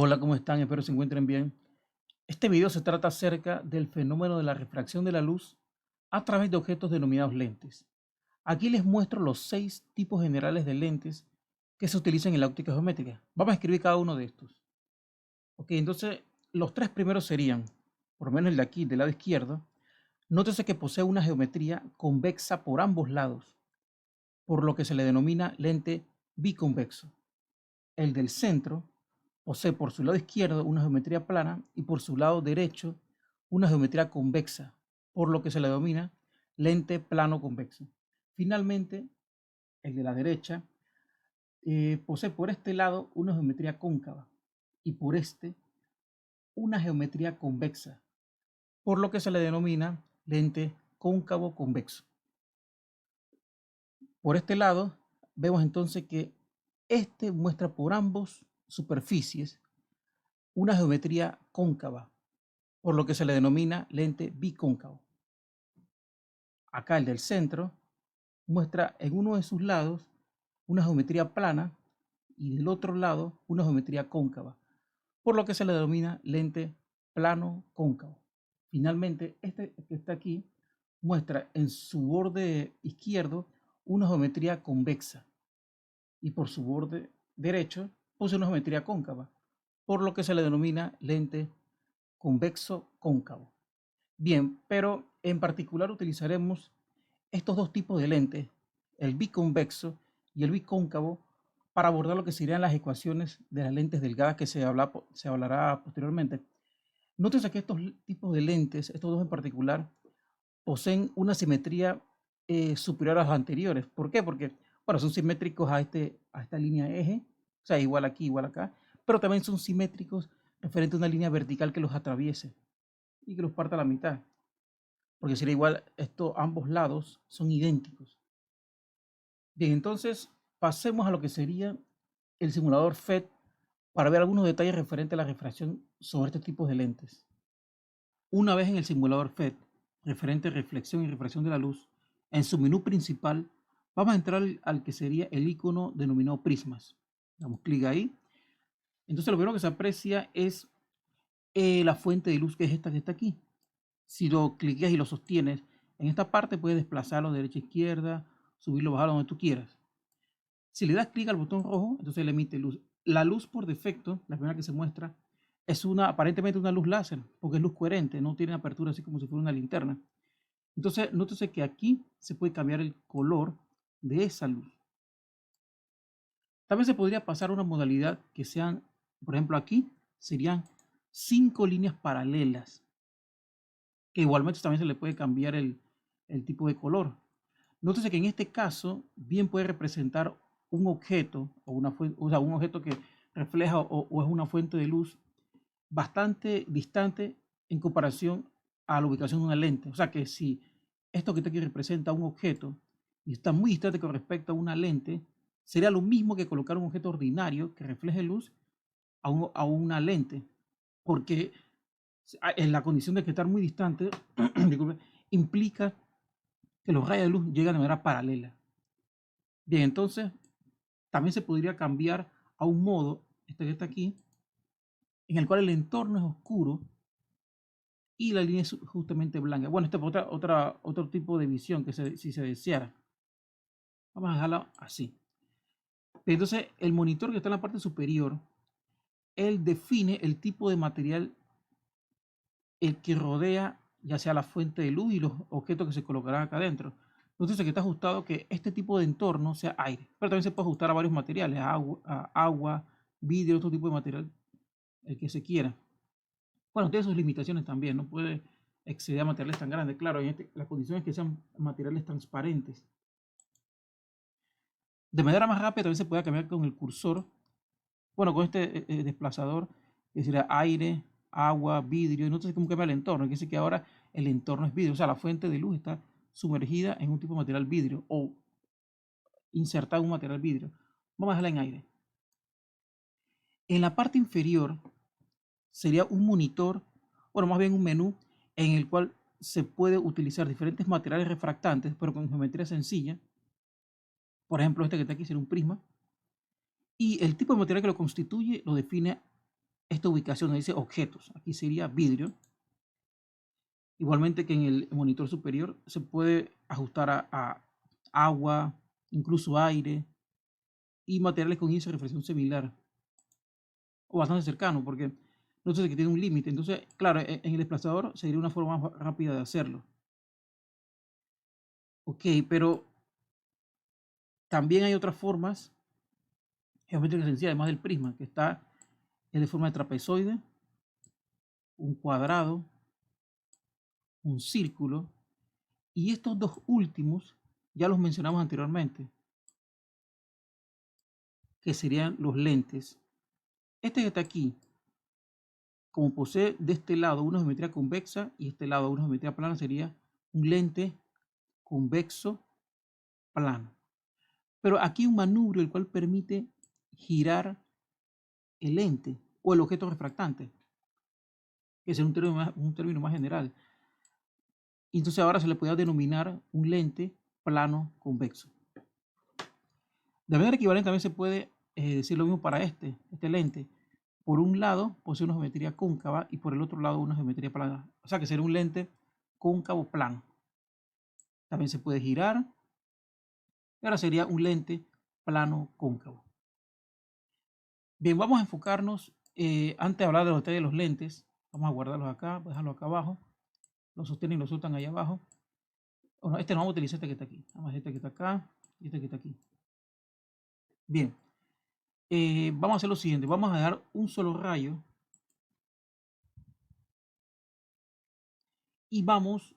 Hola, ¿cómo están? Espero se encuentren bien. Este video se trata acerca del fenómeno de la refracción de la luz a través de objetos denominados lentes. Aquí les muestro los 6 tipos generales de lentes que se utilizan en la óptica geométrica. Vamos a escribir cada uno de estos. Ok, entonces los 3 primeros serían, por lo menos el de aquí, del lado izquierdo. Nótese que posee una geometría convexa por ambos lados, por lo que se le denomina lente biconvexo. El del centro posee por su lado izquierdo una geometría plana y por su lado derecho una geometría convexa, por lo que se le denomina lente plano convexo. Finalmente, el de la derecha posee por este lado una geometría cóncava y por este una geometría convexa, por lo que se le denomina lente cóncavo convexo. Por este lado, vemos entonces que este muestra por ambos superficies una geometría cóncava, por lo que se le denomina lente bicóncavo. Acá el del centro muestra en uno de sus lados una geometría plana y del otro lado una geometría cóncava, por lo que se le denomina lente plano cóncavo. Finalmente, este que está aquí muestra en su borde izquierdo una geometría convexa y por su borde derecho posee una geometría cóncava, por lo que se le denomina lente convexo cóncavo. Bien, pero en particular utilizaremos estos dos tipos de lentes, el biconvexo y el bicóncavo, para abordar lo que serían las ecuaciones de las lentes delgadas que se hablará posteriormente. Nótese que estos tipos de lentes, estos dos en particular, poseen una simetría superior a los anteriores. ¿Por qué? Porque, bueno, son simétricos a esta línea eje, o sea, igual aquí, igual acá, pero también son simétricos referente a una línea vertical que los atraviese y que los parta a la mitad, porque sería igual, estos ambos lados son idénticos. Bien, entonces pasemos a lo que sería el simulador FET para ver algunos detalles referentes a la refracción sobre este tipo de lentes. Una vez en el simulador FET, referente a reflexión y refracción de la luz, en su menú principal vamos a entrar al que sería el icono denominado prismas. Damos clic ahí. Entonces lo primero que se aprecia es la fuente de luz, que es esta que está aquí. Si lo cliques y lo sostienes en esta parte, puedes desplazarlo de derecha a izquierda, subirlo, bajarlo donde tú quieras. Si le das clic al botón rojo, entonces le emite luz. La luz por defecto, la primera que se muestra, es aparentemente una luz láser, porque es luz coherente, no tiene apertura así como si fuera una linterna. Entonces, nótese que aquí se puede cambiar el color de esa luz. También se podría pasar a una modalidad que sean, por ejemplo, aquí serían 5 líneas paralelas, que igualmente también se le puede cambiar el tipo de color. Nótese que en este caso bien puede representar un objeto o o sea, un objeto que refleja o es una fuente de luz bastante distante en comparación a la ubicación de una lente. O sea que si esto que está aquí representa un objeto y está muy distante con respecto a una lente, sería lo mismo que colocar un objeto ordinario que refleje luz a una lente, porque en la condición de que estar muy distante disculpe, implica que los rayos de luz llegan de manera paralela. Bien, entonces también se podría cambiar a un modo, este que está aquí, en el cual el entorno es oscuro y la línea es justamente blanca. Bueno, este es otro tipo de visión que si se deseara. Vamos a dejarlo así. Entonces, el monitor que está en la parte superior, él define el tipo de material el que rodea ya sea la fuente de luz y los objetos que se colocarán acá adentro. Entonces, que está ajustado que este tipo de entorno sea aire, pero también se puede ajustar a varios materiales, agua, vidrio, otro tipo de material, el que se quiera. Bueno, tiene sus limitaciones también, no puede exceder a materiales tan grandes. Claro, la condición es que sean materiales transparentes. De manera más rápida también se puede cambiar con el cursor, bueno, con este desplazador, que sería aire, agua, vidrio, y no sé cómo cambia el entorno, que dice que ahora el entorno es vidrio, o sea, la fuente de luz está sumergida en un tipo de material vidrio o insertada en un material vidrio. Vamos a dejarla en aire. En la parte inferior sería un monitor, bueno, más bien un menú en el cual se puede utilizar diferentes materiales refractantes, pero con geometría sencilla. Por ejemplo, este que está aquí sería un prisma. Y el tipo de material que lo constituye lo define esta ubicación donde dice objetos. Aquí sería vidrio. Igualmente que en el monitor superior se puede ajustar a agua, incluso aire y materiales con índice de reflexión similar o bastante cercano, porque no sé que tiene un límite. Entonces, claro, en el desplazador sería una forma más rápida de hacerlo. Ok, pero también hay otras formas geométricas sencillas, además del prisma, que está el de forma de trapezoide, un cuadrado, un círculo, y estos dos últimos ya los mencionamos anteriormente, que serían los lentes. Este que está aquí, como posee de este lado una geometría convexa y este lado una geometría plana, sería un lente convexo plano. Pero aquí un manubrio el cual permite girar el lente o el objeto refractante, que es un término más general. Y entonces ahora se le puede denominar un lente plano convexo. De manera equivalente también se puede decir lo mismo para este lente. Por un lado posee una geometría cóncava y por el otro lado una geometría plana. O sea que sería un lente cóncavo plano. También se puede girar. Y ahora sería un lente plano cóncavo. Bien, vamos a enfocarnos, antes de hablar de los detalles de los lentes, vamos a guardarlos acá, dejarlo acá abajo. Los sostienen y los sueltan ahí abajo. Bueno, este no vamos a utilizar, este que está aquí. Vamos a este que está acá y este que está aquí. Bien, vamos a hacer lo siguiente. Vamos a dar un solo rayo y vamos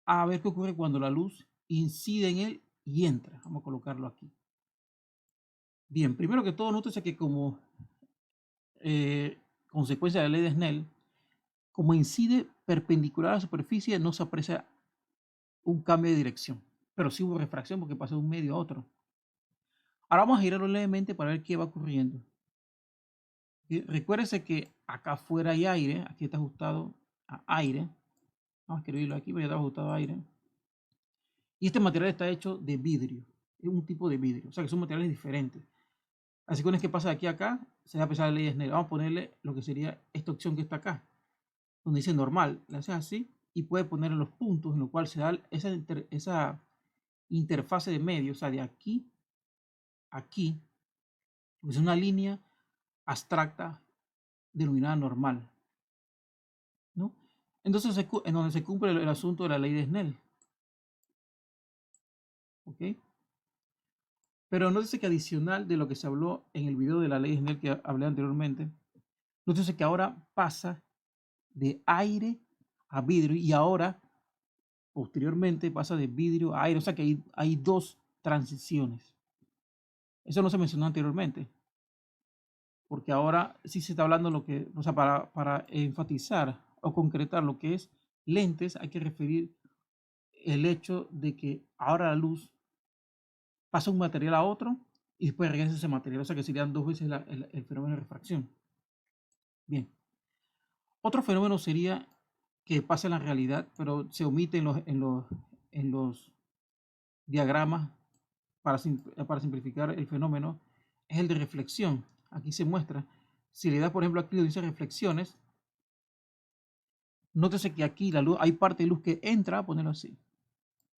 a ver qué ocurre cuando la luz incide en él y entra. Vamos a colocarlo aquí. Bien, primero que todo, nótese que como consecuencia de la ley de Snell, como incide perpendicular a la superficie, no se aprecia un cambio de dirección, pero sí hubo refracción porque pasó de un medio a otro. Ahora vamos a girarlo levemente para ver qué va ocurriendo. Recuérdese que acá afuera hay aire, aquí está ajustado a aire. Vamos a escribirlo aquí, porque ya está ajustado a aire. Y este material está hecho de vidrio, es un tipo de vidrio, o sea que son materiales diferentes. Así que una vez que pasa de aquí a acá, se va a empezar la ley de Snell. Vamos a ponerle lo que sería esta opción que está acá, donde dice normal. Le haces así y puede poner los puntos en los cuales se da esa interfase de medio, o sea, de aquí a aquí, es una línea abstracta denominada normal, ¿no? Entonces, en donde se cumple el asunto de la ley de Snell. ¿Ok? Pero nótese que adicional de lo que se habló en el video de la ley de Snell que hablé anteriormente, nótese que ahora pasa de aire a vidrio y ahora posteriormente pasa de vidrio a aire. O sea que hay dos transiciones. Eso no se mencionó anteriormente, porque ahora sí se está hablando lo que, o sea, para enfatizar o concretar lo que es lentes, hay que referir el hecho de que ahora la luz pasa un material a otro y después regresa ese material, o sea que serían dos veces el fenómeno de refracción. Bien, otro fenómeno sería que pasa en la realidad, pero se omite en los diagramas para simplificar el fenómeno, es el de reflexión. Aquí se muestra, si le das por ejemplo aquí donde dice reflexiones, nótese que aquí la luz, hay parte de luz que entra, ponerlo así.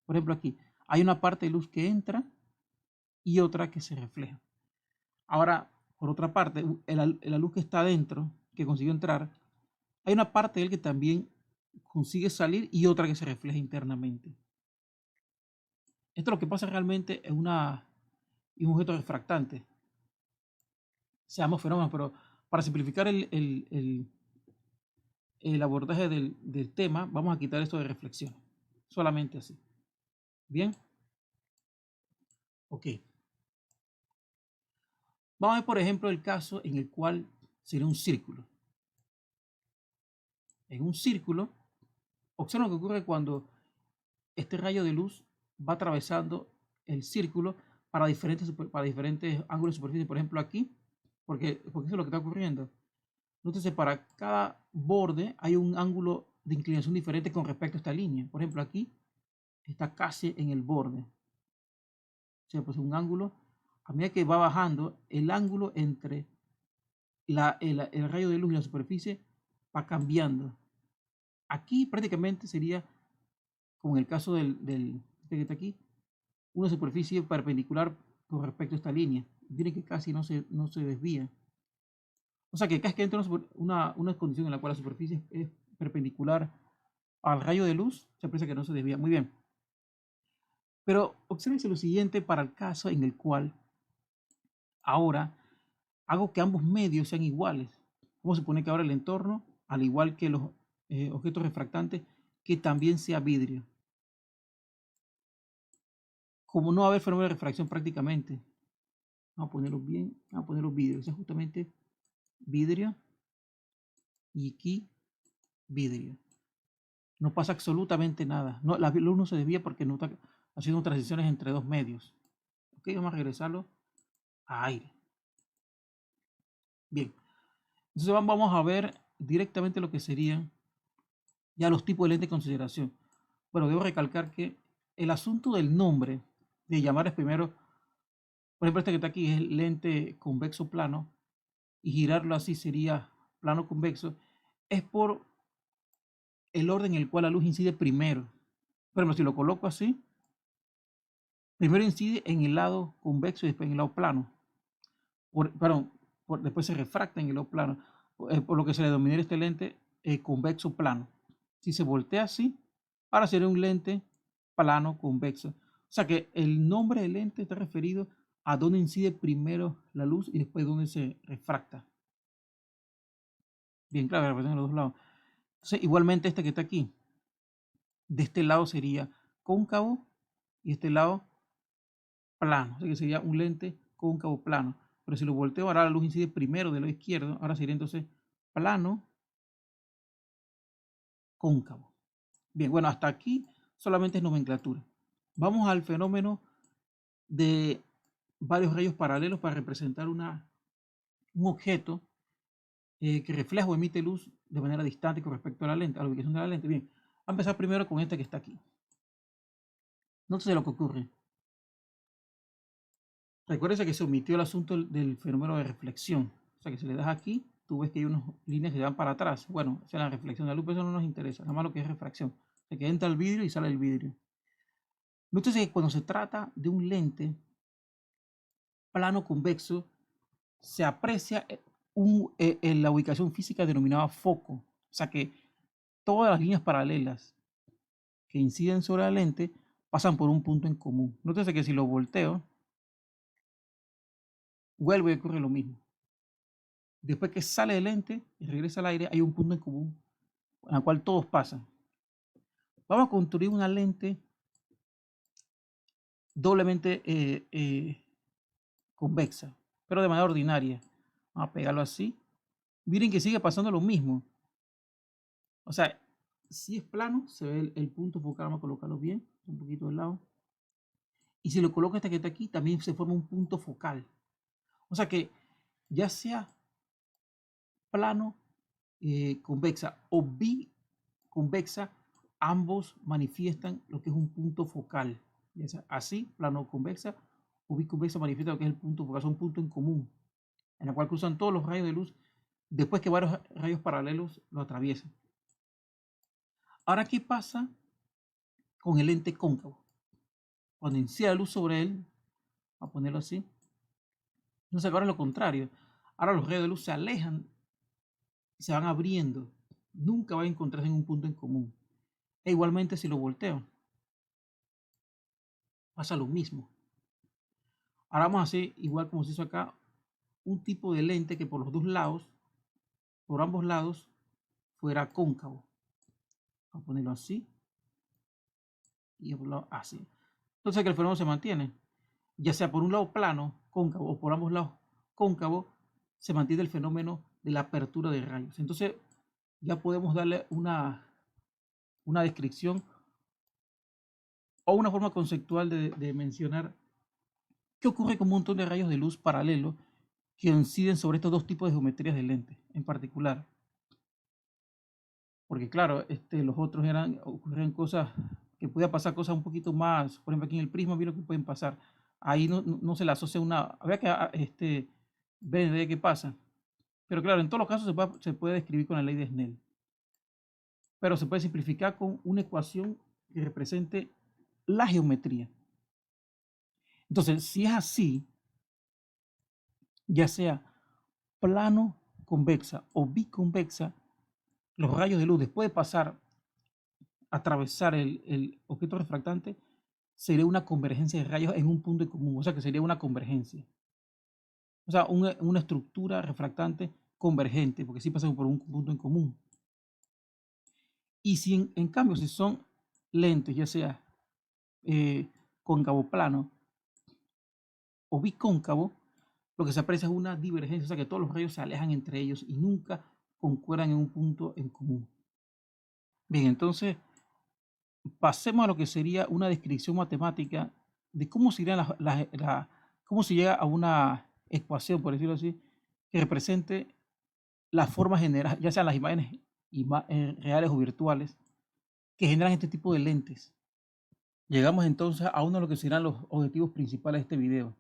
Por ejemplo aquí, hay una parte de luz que entra y otra que se refleja. Ahora, por otra parte, la luz que está adentro, que consiguió entrar, hay una parte de él que también consigue salir y otra que se refleja internamente. Esto es lo que pasa realmente en un objeto refractante. Se llama fenómeno, pero para simplificar el abordaje del tema, vamos a quitar esto de reflexión. Solamente así. Bien. Ok. Vamos a ver, por ejemplo, el caso en el cual sería un círculo. En un círculo, observa lo que ocurre cuando este rayo de luz va atravesando el círculo para diferentes ángulos de superficie. Por ejemplo, aquí, porque eso es lo que está ocurriendo. Entonces, para cada borde hay un ángulo de inclinación diferente con respecto a esta línea. Por ejemplo, aquí está casi en el borde. O sea, pues un ángulo, a medida que va bajando, el ángulo entre el rayo de luz y la superficie va cambiando. Aquí prácticamente sería, como en el caso este que está aquí, una superficie perpendicular con respecto a esta línea. Miren que casi no se desvía. O sea que acá es que entra una condición en la cual la superficie es perpendicular al rayo de luz, se aprecia que no se desvía. Muy bien. Pero observen lo siguiente para el caso en el cual ahora hago que ambos medios sean iguales. Vamos a suponer que ahora el entorno, al igual que los objetos refractantes, que también sea vidrio. Como no va a haber fenómeno de refracción prácticamente, vamos a ponerlo bien, vamos a poner los vidrios. Ese es justamente vidrio y aquí vidrio. No pasa absolutamente nada. No, la luz no se desvía porque no está haciendo transiciones entre dos medios. Ok, vamos a regresarlo a aire. Bien, entonces vamos a ver directamente lo que serían ya los tipos de lente de consideración. Bueno, debo recalcar que el asunto del nombre, de llamar primero, por ejemplo, este que está aquí es lente convexo plano, y girarlo así sería plano convexo, es por el orden en el cual la luz incide primero. Por ejemplo, si lo coloco así, primero incide en el lado convexo y después en el lado plano. Después se refracta en el lado plano, por lo que se le denomina este lente convexo plano. Si se voltea así, ahora sería un lente plano convexo. O sea que el nombre del lente está referido a dónde incide primero la luz y después dónde se refracta. Bien claro, la representación de los dos lados. Entonces, igualmente este que está aquí, de este lado sería cóncavo y este lado plano. O sea que sería un lente cóncavo plano. Pero si lo volteo, ahora la luz incide primero del lado izquierdo. Ahora sería entonces plano cóncavo. Bien, bueno, hasta aquí solamente es nomenclatura. Vamos al fenómeno de varios rayos paralelos para representar un objeto que refleja o emite luz de manera distante con respecto a la lente, a la ubicación de la lente. Bien, vamos a empezar primero con este que está aquí. Nótese lo que ocurre. Recuérdese que se omitió el asunto del fenómeno de reflexión. O sea que si le das aquí, tú ves que hay unas líneas que van para atrás. Bueno, esa es la reflexión de la luz, pero eso no nos interesa, nada más lo que es refracción. O sea que entra el vidrio y sale el vidrio. Nótese que cuando se trata de un lente plano convexo, se aprecia en la ubicación física denominada foco. O sea que todas las líneas paralelas que inciden sobre la lente pasan por un punto en común. Nótese que si lo volteo, vuelve y ocurre lo mismo. Después que sale del lente y regresa al aire, hay un punto en común en el cual todos pasan. Vamos a construir una lente doblemente convexa, pero de manera ordinaria. Vamos a pegarlo así. Miren que sigue pasando lo mismo. O sea, si es plano, se ve el punto focal. Vamos a colocarlo bien, un poquito de lado. Y si lo coloco este que está aquí, también se forma un punto focal. O sea que ya sea plano convexa o biconvexa, ambos manifiestan lo que es un punto focal. Así, plano convexa o biconvexa manifiesta lo que es el punto focal, son puntos en común, en el cual cruzan todos los rayos de luz después que varios rayos paralelos lo atraviesan. Ahora, ¿qué pasa con el lente cóncavo? Cuando incide la luz sobre él, a ponerlo así, entonces ahora es lo contrario. Ahora los rayos de luz se alejan y se van abriendo. Nunca va a encontrarse en un punto en común. E igualmente si lo volteo, pasa lo mismo. Ahora vamos a hacer igual como se hizo acá, un tipo de lente que por los dos lados, por ambos lados, fuera cóncavo. Vamos a ponerlo así y por lado así. Entonces que el fenómeno se mantiene. Ya sea por un lado plano, cóncavo, o por ambos lados cóncavo, se mantiene el fenómeno de la apertura de rayos. Entonces ya podemos darle una descripción o una forma conceptual de mencionar qué ocurre con un montón de rayos de luz paralelos que inciden sobre estos dos tipos de geometrías de lente en particular. Porque claro, los otros ocurrían cosas que podía pasar cosas un poquito más, por ejemplo aquí en el prisma vieron que pueden pasar. Ahí no se le asocia una, había que ver qué pasa. Pero claro, en todos los casos se puede describir con la ley de Snell. Pero se puede simplificar con una ecuación que represente la geometría. Entonces, si es así, ya sea plano convexa o biconvexa, los rayos de luz, después de pasar, atravesar el objeto refractante, sería una convergencia de rayos en un punto en común, o sea que sería una convergencia. O sea, una estructura refractante convergente, porque sí pasan por un punto en común. Y si en cambio, si son lentes, ya sea cóncavo plano o bicóncavo, lo que se aprecia es una divergencia, o sea que todos los rayos se alejan entre ellos y nunca concuerdan en un punto en común. Bien, entonces pasemos a lo que sería una descripción matemática de cómo cómo se llega a una ecuación, por decirlo así, que represente las formas generales, ya sean las imágenes reales o virtuales, que generan este tipo de lentes. Llegamos entonces a uno de lo que serán los objetivos principales de este video,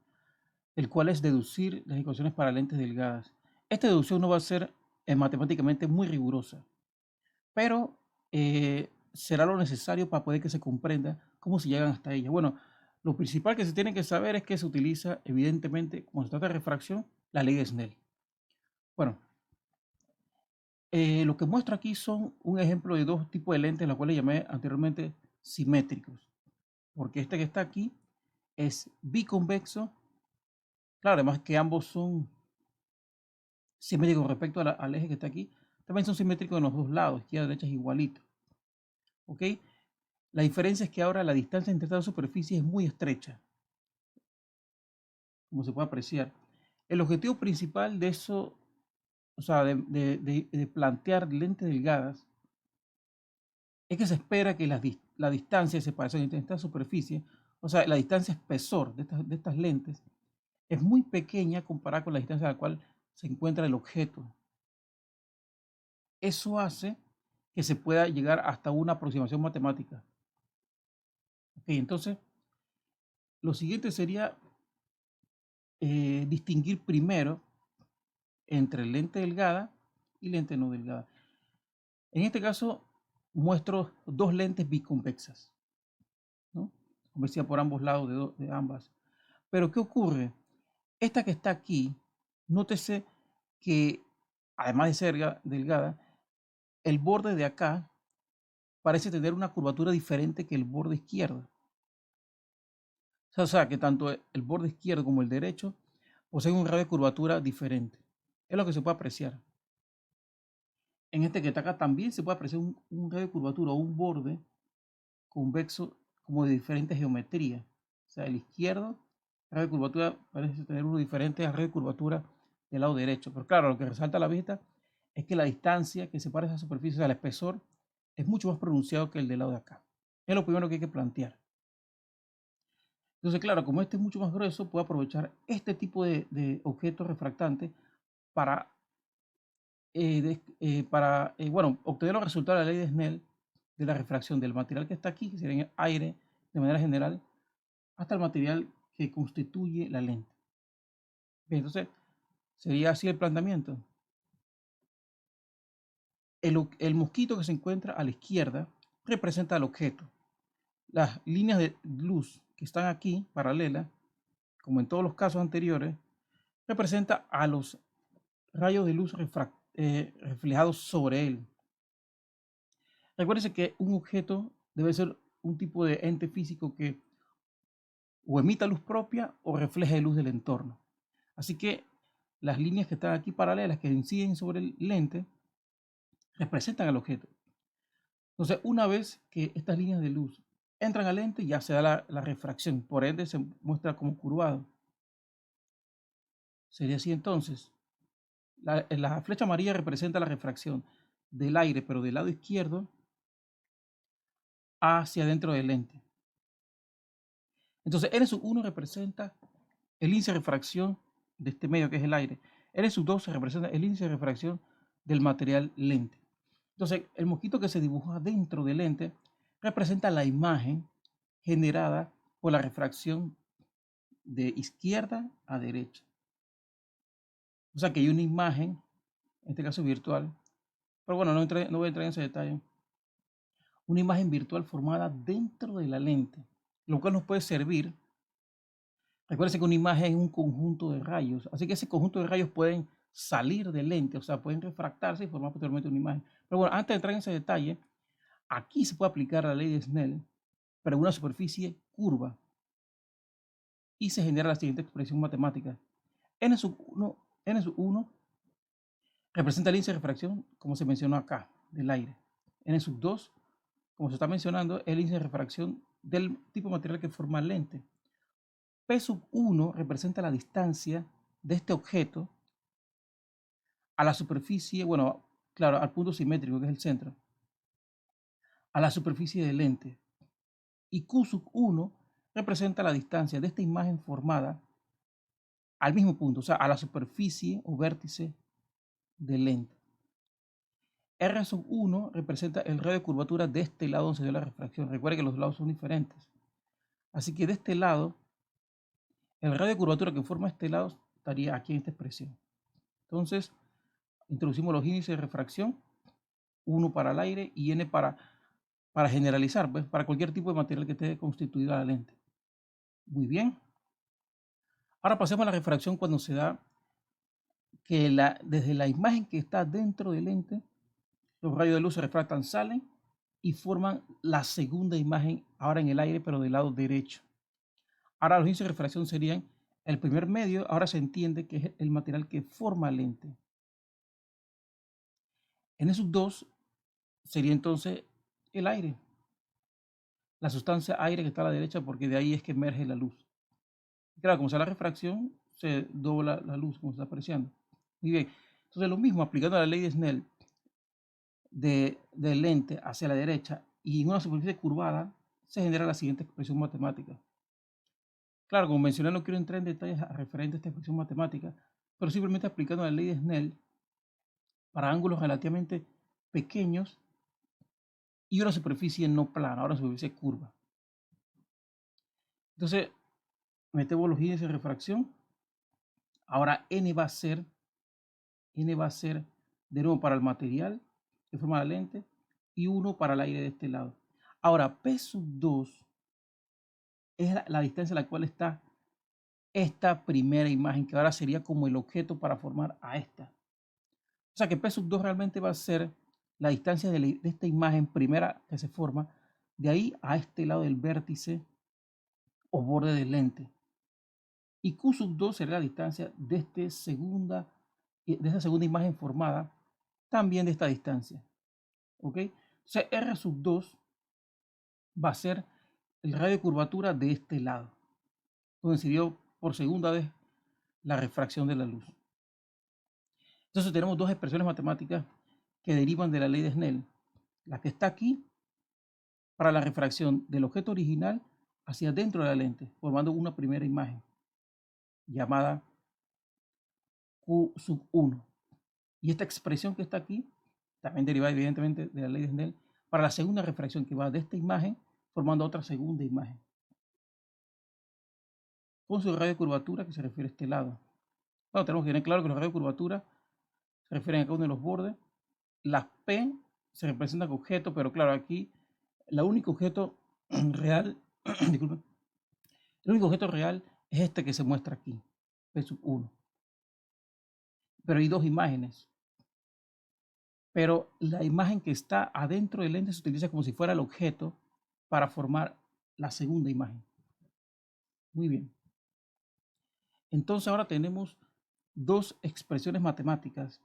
el cual es deducir las ecuaciones para lentes delgadas. Esta deducción no va a ser matemáticamente muy rigurosa, pero será lo necesario para poder que se comprenda cómo se llegan hasta ella. Bueno, lo principal que se tiene que saber es que se utiliza, evidentemente, como se trata de refracción, la ley de Snell. Bueno, lo que muestro aquí son un ejemplo de dos tipos de lentes, los cuales llamé anteriormente simétricos, porque este que está aquí es biconvexo. Claro, además que ambos son simétricos con respecto al eje que está aquí, también son simétricos en los dos lados, izquierda y derecha es igualito. ¿Ok? La diferencia es que ahora la distancia entre estas dos superficies es muy estrecha, como se puede apreciar. El objetivo principal de eso, o sea, de plantear lentes delgadas, es que se espera que la distancia de separación entre estas superficies, o sea, la distancia espesor de estas lentes, es muy pequeña comparada con la distancia a la cual se encuentra el objeto. Eso hace que se pueda llegar hasta una aproximación matemática. Okay, entonces, lo siguiente sería distinguir primero entre lente delgada y lente no delgada. En este caso, muestro dos lentes biconvexas, ¿no? Como decía, por ambos lados de ambas. Pero, ¿qué ocurre? Esta que está aquí, nótese que, además de ser delgada, el borde de acá parece tener una curvatura diferente que el borde izquierdo. O sea, que tanto el borde izquierdo como el derecho poseen un radio de curvatura diferente. Es lo que se puede apreciar. En este que está acá también se puede apreciar un radio de curvatura o un borde convexo como de diferente geometría. O sea, el izquierdo, el radio de curvatura parece tener uno diferente al radio de curvatura del lado derecho. Pero claro, lo que resalta a la vista es que la distancia que separa esa superficie, o sea, el espesor, es mucho más pronunciado que el del lado de acá. Es lo primero que hay que plantear. Entonces, claro, como este es mucho más grueso, puedo aprovechar este tipo de objetos refractantes para, bueno, obtener los resultados de la ley de Snell de la refracción del material que está aquí, que sería el aire de manera general, hasta el material que constituye la lente. Bien, entonces, sería así el planteamiento. El mosquito que se encuentra a la izquierda representa al objeto. Las líneas de luz que están aquí, paralelas, como en todos los casos anteriores, representa a los rayos de luz reflejados sobre él. Recuérdense que un objeto debe ser un tipo de ente físico que o emita luz propia o refleja luz del entorno. Así que las líneas que están aquí paralelas, que inciden sobre el lente, representan al objeto. Entonces, una vez que estas líneas de luz entran al lente, ya se da la refracción, por ende se muestra como curvado. Sería así entonces. La flecha amarilla representa la refracción del aire, pero del lado izquierdo hacia dentro del lente. Entonces, N1 representa el índice de refracción de este medio que es el aire. N2 representa el índice de refracción del material lente. Entonces, el mosquito que se dibuja dentro del lente representa la imagen generada por la refracción de izquierda a derecha. O sea que hay una imagen en este caso virtual, pero bueno, no voy a entrar en ese detalle, una imagen virtual formada dentro de la lente, lo cual nos puede servir. Recuerden que una imagen es un conjunto de rayos, así que ese conjunto de rayos pueden salir del lente, o sea, pueden refractarse y formar posteriormente una imagen. Pero bueno, antes de entrar en ese detalle, aquí se puede aplicar la ley de Snell, pero en una superficie curva, y se genera la siguiente expresión matemática. N sub 1 representa el índice de refracción, como se mencionó acá, del aire. N sub 2, como se está mencionando, es el índice de refracción del tipo de material que forma el lente. P sub 1 representa la distancia de este objeto a la superficie, bueno, claro, al punto simétrico, que es el centro, a la superficie del lente. Y Q sub 1 representa la distancia de esta imagen formada al mismo punto, o sea, a la superficie o vértice del lente. R sub 1 representa el radio de curvatura de este lado donde se dio la refracción. Recuerde que los lados son diferentes. Así que de este lado, el radio de curvatura que forma este lado estaría aquí en esta expresión. Entonces, introducimos los índices de refracción, 1 para el aire y N para generalizar, pues, para cualquier tipo de material que esté constituida la lente. Muy bien. Ahora pasemos a la refracción cuando se da que desde la imagen que está dentro del lente, los rayos de luz se refractan, salen y forman la segunda imagen ahora en el aire, pero del lado derecho. Ahora los índices de refracción serían el primer medio, ahora se entiende que es el material que forma el lente. En esos dos sería entonces el aire, la sustancia aire que está a la derecha, porque de ahí es que emerge la luz. Claro, como se da la refracción, se dobla la luz, como se está apreciando. Muy bien. Entonces, lo mismo, aplicando la ley de Snell del lente hacia la derecha y en una superficie curvada, se genera la siguiente expresión matemática. Claro, como mencioné, no quiero entrar en detalles referente a esta expresión matemática, pero simplemente aplicando la ley de Snell para ángulos relativamente pequeños y una superficie no plana, ahora una superficie curva. Entonces, metemos los índices de refracción. Ahora N va a ser de nuevo para el material que forma la lente y 1 para el aire de este lado. Ahora, P sub 2 es la distancia a la cual está esta primera imagen, que ahora sería como el objeto para formar a esta. O sea que P sub 2 realmente va a ser la distancia de esta imagen primera que se forma, de ahí a este lado del vértice o borde del lente. Y Q sub 2 será la distancia de esta segunda imagen formada, también de esta distancia. ¿Ok? O sea, R sub 2 va a ser el radio de curvatura de este lado, donde se dio por segunda vez la refracción de la luz. Entonces tenemos dos expresiones matemáticas que derivan de la ley de Snell. La que está aquí para la refracción del objeto original hacia dentro de la lente, formando una primera imagen llamada Q sub 1. Y esta expresión que está aquí, también deriva evidentemente de la ley de Snell, para la segunda refracción que va de esta imagen, formando otra segunda imagen, con su radio de curvatura que se refiere a este lado. Bueno, tenemos que tener claro que los radios de curvatura se refieren a cada uno de los bordes. Las P se representan con objetos, pero claro, aquí el único objeto real, disculpen, el único objeto real es este que se muestra aquí, P sub 1. Pero hay dos imágenes. Pero la imagen que está adentro del lente se utiliza como si fuera el objeto para formar la segunda imagen. Muy bien. Entonces ahora tenemos dos expresiones matemáticas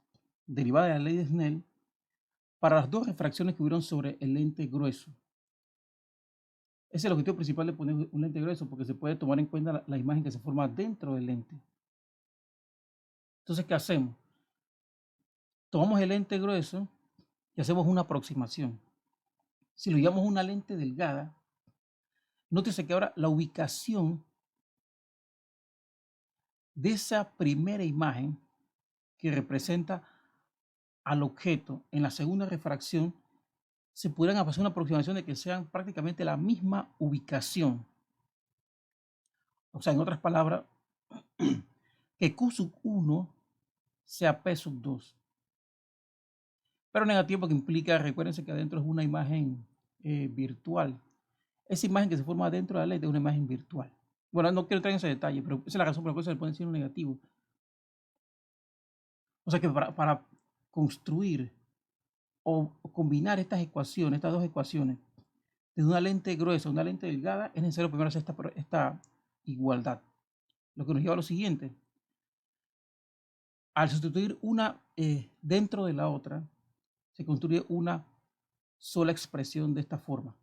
derivadas de la ley de Snell para las dos refracciones que hubieron sobre el lente grueso. Ese es el objetivo principal de poner un lente grueso, porque se puede tomar en cuenta la imagen que se forma dentro del lente. Entonces, ¿qué hacemos? Tomamos el lente grueso y hacemos una aproximación. Si lo llevamos a una lente delgada, nótese que ahora la ubicación de esa primera imagen que representa al objeto en la segunda refracción, se pudieran hacer una aproximación de que sean prácticamente la misma ubicación. O sea, en otras palabras, que Q sub 1 sea P sub 2. pero negativo porque implica, recuérdense que adentro es una imagen virtual. Esa imagen que se forma dentro de la lente es una imagen virtual. Bueno, no quiero entrar en ese detalle, pero esa es la razón por la cual se le puede decir un negativo. O sea que para construir o combinar estas ecuaciones, estas dos ecuaciones, de una lente gruesa a una lente delgada, es necesario primero hacer esta igualdad. Lo que nos lleva a lo siguiente. Al sustituir una dentro de la otra, se construye una sola expresión de esta forma,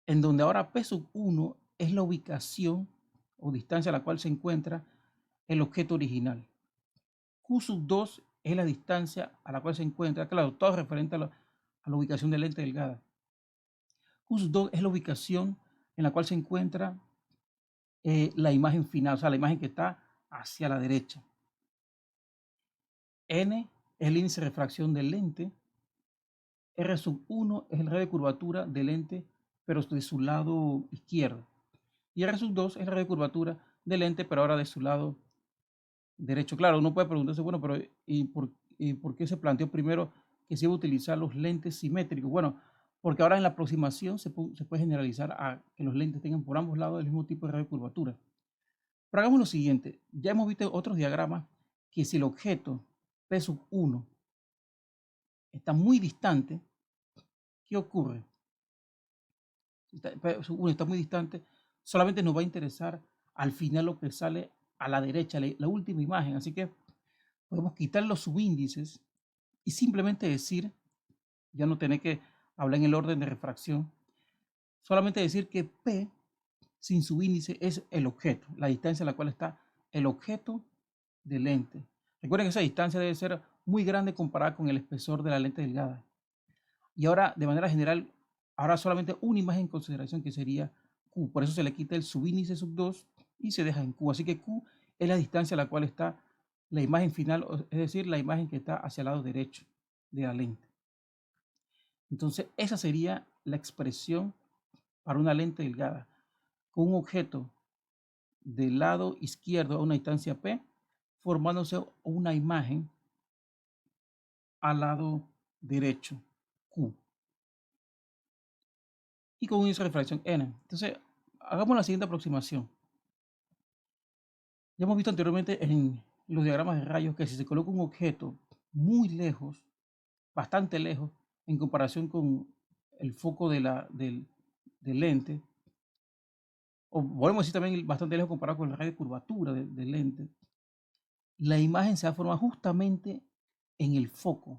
en donde ahora P sub 1 es la ubicación o distancia a la cual se encuentra el objeto original. Q sub 2 es la distancia a la cual se encuentra, claro, todo referente a la ubicación de lente delgada. Q sub 2 es la ubicación en la cual se encuentra la imagen final, o sea, la imagen que está hacia la derecha. N es el índice de refracción del lente. R sub 1 es el radio de curvatura del lente, pero de su lado izquierdo. Y R sub 2 es el radio de curvatura del lente, pero ahora de su lado derecho. Claro, uno puede preguntarse, bueno, pero ¿y por qué se planteó primero que se iba a utilizar los lentes simétricos? Bueno, porque ahora en la aproximación se puede generalizar a que los lentes tengan por ambos lados el mismo tipo de radio de curvatura. Pero hagamos lo siguiente, ya hemos visto otros diagramas que si el objeto P sub 1 está muy distante, ¿qué ocurre? P sub 1 está muy distante, solamente nos va a interesar al final lo que sale a la derecha, la última imagen. Así que podemos quitar los subíndices y simplemente decir, ya no tener que hablar en el orden de refracción, solamente decir que P sin subíndice es el objeto, la distancia a la cual está el objeto del lente. Recuerden que esa distancia debe ser muy grande comparada con el espesor de la lente delgada. Y ahora, de manera general, ahora solamente una imagen en consideración que sería Q. Por eso se le quita el subíndice sub 2 y se deja en Q. Así que Q es la distancia a la cual está la imagen final, es decir, la imagen que está hacia el lado derecho de la lente. Entonces, esa sería la expresión para una lente delgada, con un objeto del lado izquierdo a una distancia P, formándose una imagen al lado derecho, Q, y con un índice de refracción N. Entonces, hagamos la siguiente aproximación. Ya hemos visto anteriormente en los diagramas de rayos que si se coloca un objeto muy lejos, bastante lejos, en comparación con el foco del lente, o podemos decir también bastante lejos comparado con el radio de curvatura del lente, la imagen se va a formar justamente en el foco.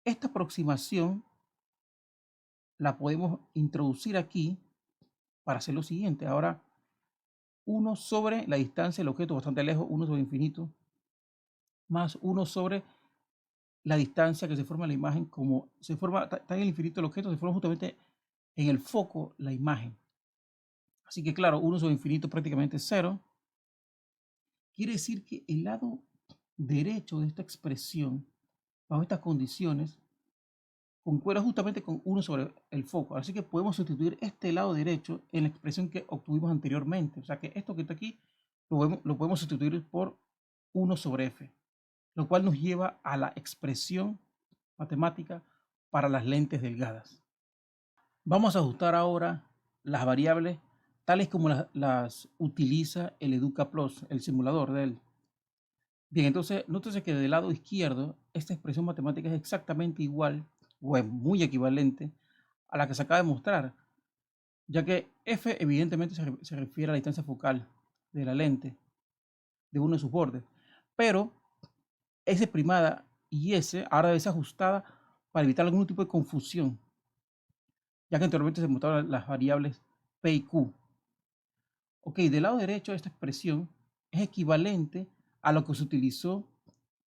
Esta aproximación la podemos introducir aquí para hacer lo siguiente. Ahora, 1 sobre la distancia del objeto bastante lejos, 1 sobre infinito, más 1 sobre la distancia que se forma la imagen, como se forma, está en el infinito el objeto, se forma justamente en el foco la imagen. Así que claro, 1 sobre infinito prácticamente 0. Quiere decir que el lado derecho de esta expresión, bajo estas condiciones, concuerda justamente con 1 sobre el foco. Así que podemos sustituir este lado derecho en la expresión que obtuvimos anteriormente. O sea que esto que está aquí lo podemos sustituir por 1 sobre f, lo cual nos lleva a la expresión matemática para las lentes delgadas. Vamos a ajustar ahora las variables tales como las utiliza el EducaPlus, el simulador de él. Bien, entonces, nótese que del lado izquierdo, esta expresión matemática es exactamente igual o es muy equivalente a la que se acaba de mostrar, ya que f evidentemente se refiere a la distancia focal de la lente de uno de sus bordes, pero S primada y S ahora debe ser ajustada para evitar algún tipo de confusión, ya que anteriormente se mostraron las variables P y Q. Ok, del lado derecho esta expresión es equivalente a lo que se utilizó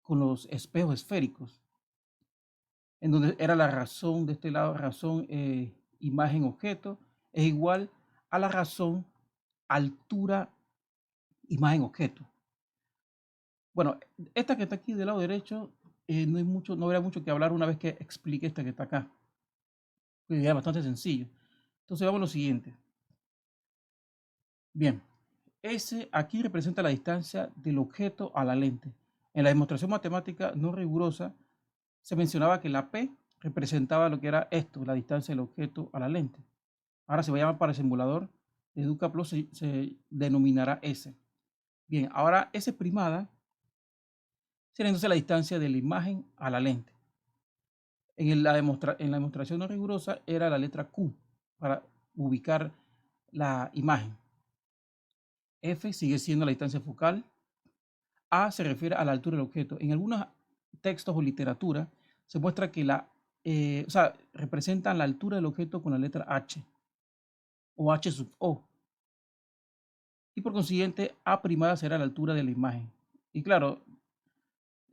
con los espejos esféricos, en donde era la razón de este lado, razón imagen objeto, es igual a la razón altura imagen objeto. Bueno, esta que está aquí del lado derecho, no habrá mucho que hablar una vez que explique esta que está acá. Es bastante sencillo. Entonces vamos a lo siguiente. Bien, S aquí representa la distancia del objeto a la lente. En la demostración matemática no rigurosa se mencionaba que la P representaba lo que era esto, la distancia del objeto a la lente. Ahora se va a llamar para el simulador de EducaPlus, se denominará S. Bien, ahora S primada sería entonces la distancia de la imagen a la lente. En la demostración no rigurosa era la letra Q para ubicar la imagen. F sigue siendo la distancia focal. A se refiere a la altura del objeto. En algunos textos o literatura se muestra que representan la altura del objeto con la letra H o H sub O. Y por consiguiente, A primada será la altura de la imagen. Y claro,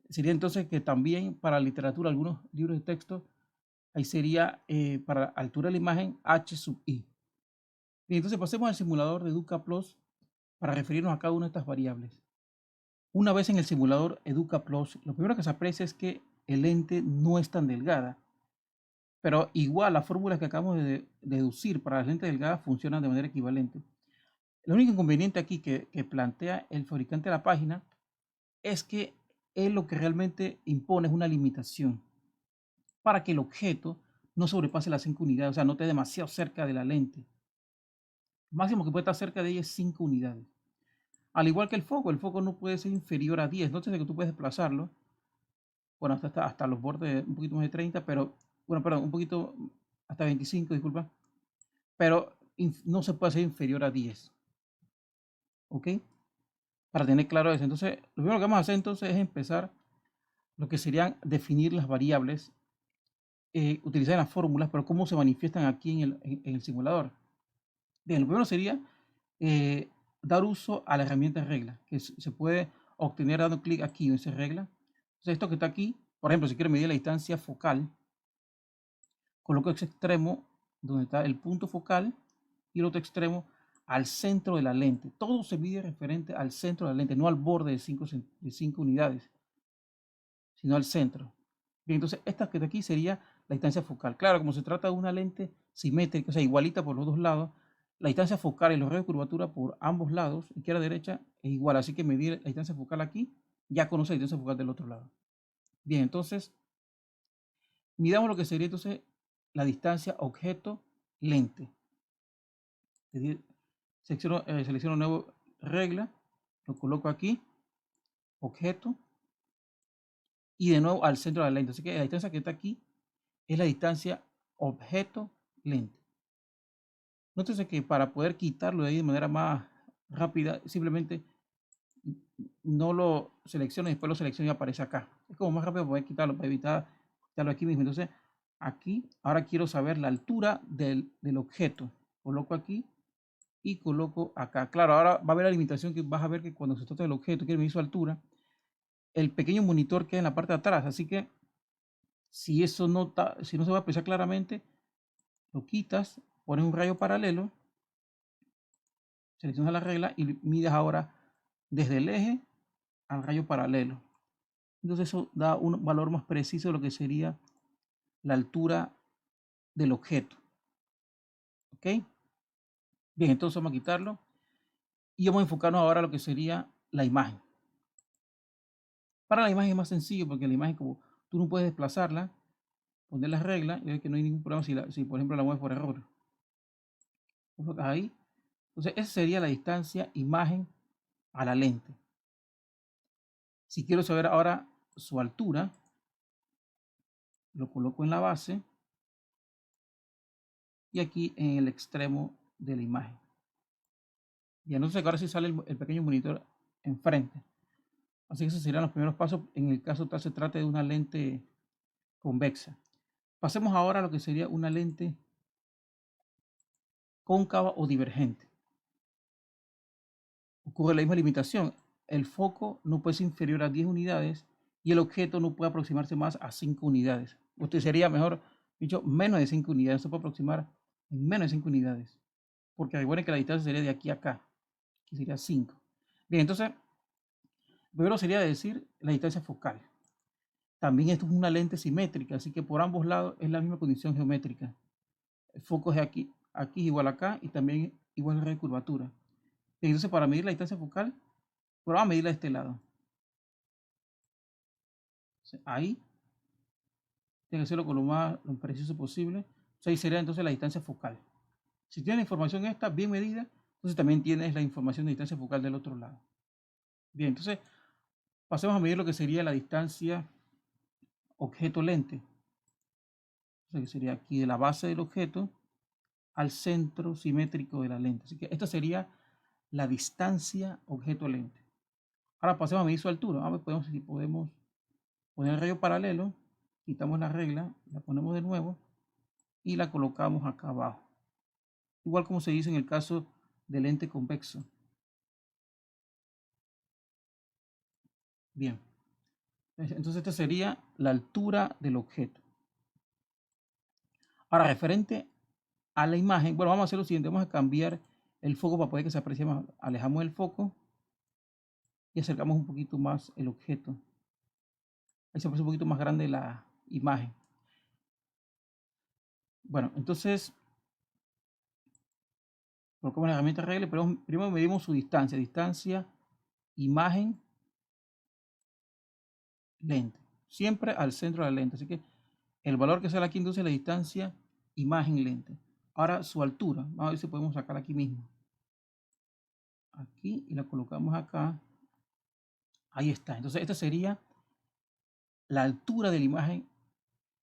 sería entonces que también para literatura, algunos libros de texto, ahí sería para la altura de la imagen H sub I. Bien, entonces pasemos al simulador de EducaPlus para referirnos a cada una de estas variables. Una vez en el simulador EducaPlus, lo primero que se aprecia es que el lente no es tan delgada, pero igual las fórmulas que acabamos de deducir para las lentes delgadas funcionan de manera equivalente. El único inconveniente aquí que plantea el fabricante de la página es que él lo que realmente impone es una limitación para que el objeto no sobrepase las 5 unidades, o sea, no esté demasiado cerca de la lente. El máximo que puede estar cerca de ella es 5 unidades. Al igual que el foco no puede ser inferior a 10, no sé que tú puedes desplazarlo, bueno, hasta los bordes un poquito más de 30, pero, bueno, perdón, un poquito hasta 25, disculpa, pero no se puede hacer inferior a 10, ¿ok? Para tener claro eso. Entonces, lo primero que vamos a hacer entonces es empezar lo que serían definir las variables, utilizar las fórmulas, pero cómo se manifiestan aquí en el simulador. Bien, lo primero sería dar uso a la herramienta regla, que se puede obtener dando clic aquí en esa regla. Entonces, esto que está aquí, por ejemplo, si quiero medir la distancia focal, coloco ese extremo donde está el punto focal y el otro extremo al centro de la lente. Todo se mide referente al centro de la lente, no al borde de 5 unidades, sino al centro. Bien, entonces esta que está aquí sería la distancia focal. Claro, como se trata de una lente simétrica, o sea, igualita por los dos lados, la distancia focal y los radios de curvatura por ambos lados, izquierda y derecha, es igual. Así que medir la distancia focal aquí, ya conoce la distancia focal del otro lado. Bien, entonces, midamos lo que sería entonces la distancia objeto-lente. Selecciono nuevo regla, lo coloco aquí, objeto, y de nuevo al centro de la lente. Así que la distancia que está aquí es la distancia objeto-lente. Nótese que para poder quitarlo de ahí de manera más rápida, simplemente no lo selecciono y después lo selecciono y aparece acá. Es como más rápido poder quitarlo para evitar quitarlo aquí mismo. Entonces, aquí, ahora quiero saber la altura del objeto. Coloco aquí y coloco acá. Claro, ahora va a haber la limitación que vas a ver que cuando se trata del objeto, quiere medir su altura, el pequeño monitor queda en la parte de atrás. Así que si eso si no se va a apreciar claramente, lo quitas, pones un rayo paralelo, seleccionas la regla y mides ahora desde el eje al rayo paralelo. Entonces eso da un valor más preciso de lo que sería la altura del objeto. ¿Ok? Bien, entonces vamos a quitarlo y vamos a enfocarnos ahora en lo que sería la imagen. Para la imagen es más sencillo porque la imagen, como tú no puedes desplazarla, poner las reglas y ver que no hay ningún problema si por ejemplo la mueves por error. Ahí. Entonces esa sería la distancia imagen a la lente. Si quiero saber ahora su altura, lo coloco en la base y aquí en el extremo de la imagen. Y entonces ahora sí sale el pequeño monitor enfrente. Así que esos serían los primeros pasos en el caso tal se trate de una lente convexa. Pasemos ahora a lo que sería una lente cóncava o divergente. Ocurre la misma limitación. El foco no puede ser inferior a 10 unidades y el objeto no puede aproximarse más a 5 unidades. Usted sería mejor dicho menos de 5 unidades. No se puede aproximar en menos de 5 unidades. Porque recuerden que la distancia sería de aquí a acá, que sería 5. Bien, entonces, primero sería decir la distancia focal. También esto es una lente simétrica, así que por ambos lados es la misma condición geométrica. El foco es aquí, aquí es igual acá y también igual a la curvatura. Entonces, para medir la distancia focal, pero vamos a medirla de este lado. Ahí tiene que hacerlo con lo preciso posible. Ahí sería entonces la distancia focal. Si tienes la información esta bien medida, entonces también tienes la información de distancia focal del otro lado. Bien, entonces pasemos a medir lo que sería la distancia objeto-lente. Que sería aquí de la base del objeto al centro simétrico de la lente. Así que esta sería la distancia objeto-lente. Ahora pasemos a medir su altura. A ver, si podemos poner el rayo paralelo, quitamos la regla, la ponemos de nuevo y la colocamos acá abajo. Igual como se dice en el caso del lente convexo. Bien. Entonces esta sería la altura del objeto. Ahora, referente a la imagen, bueno, vamos a hacer lo siguiente, vamos a cambiar el foco para poder que se aprecie más. Alejamos el foco y acercamos un poquito más el objeto. Ahí se aprecia un poquito más grande la imagen. Bueno, entonces, colocamos la herramienta regla, pero primero medimos su distancia. Distancia, imagen, lente. Siempre al centro de la lente. Así que el valor que sale aquí entonces es la distancia, imagen, lente. Ahora su altura. Vamos a ver si podemos sacar aquí mismo. Aquí y la colocamos acá. Ahí está. Entonces esta sería la altura de la imagen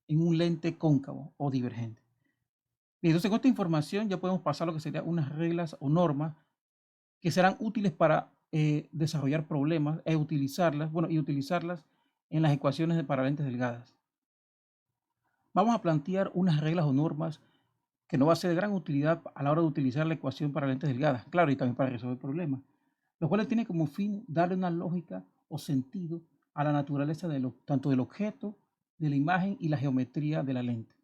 en un lente cóncavo o divergente. Bien, entonces con esta información ya podemos pasar a lo que serían unas reglas o normas que serán útiles para desarrollar problemas y utilizarlas en las ecuaciones para lentes delgadas. Vamos a plantear unas reglas o normas que no va a ser de gran utilidad a la hora de utilizar la ecuación para lentes delgadas, claro, y también para resolver problemas, lo cual tiene como fin darle una lógica o sentido a la naturaleza tanto del objeto, de la imagen y la geometría de la lente.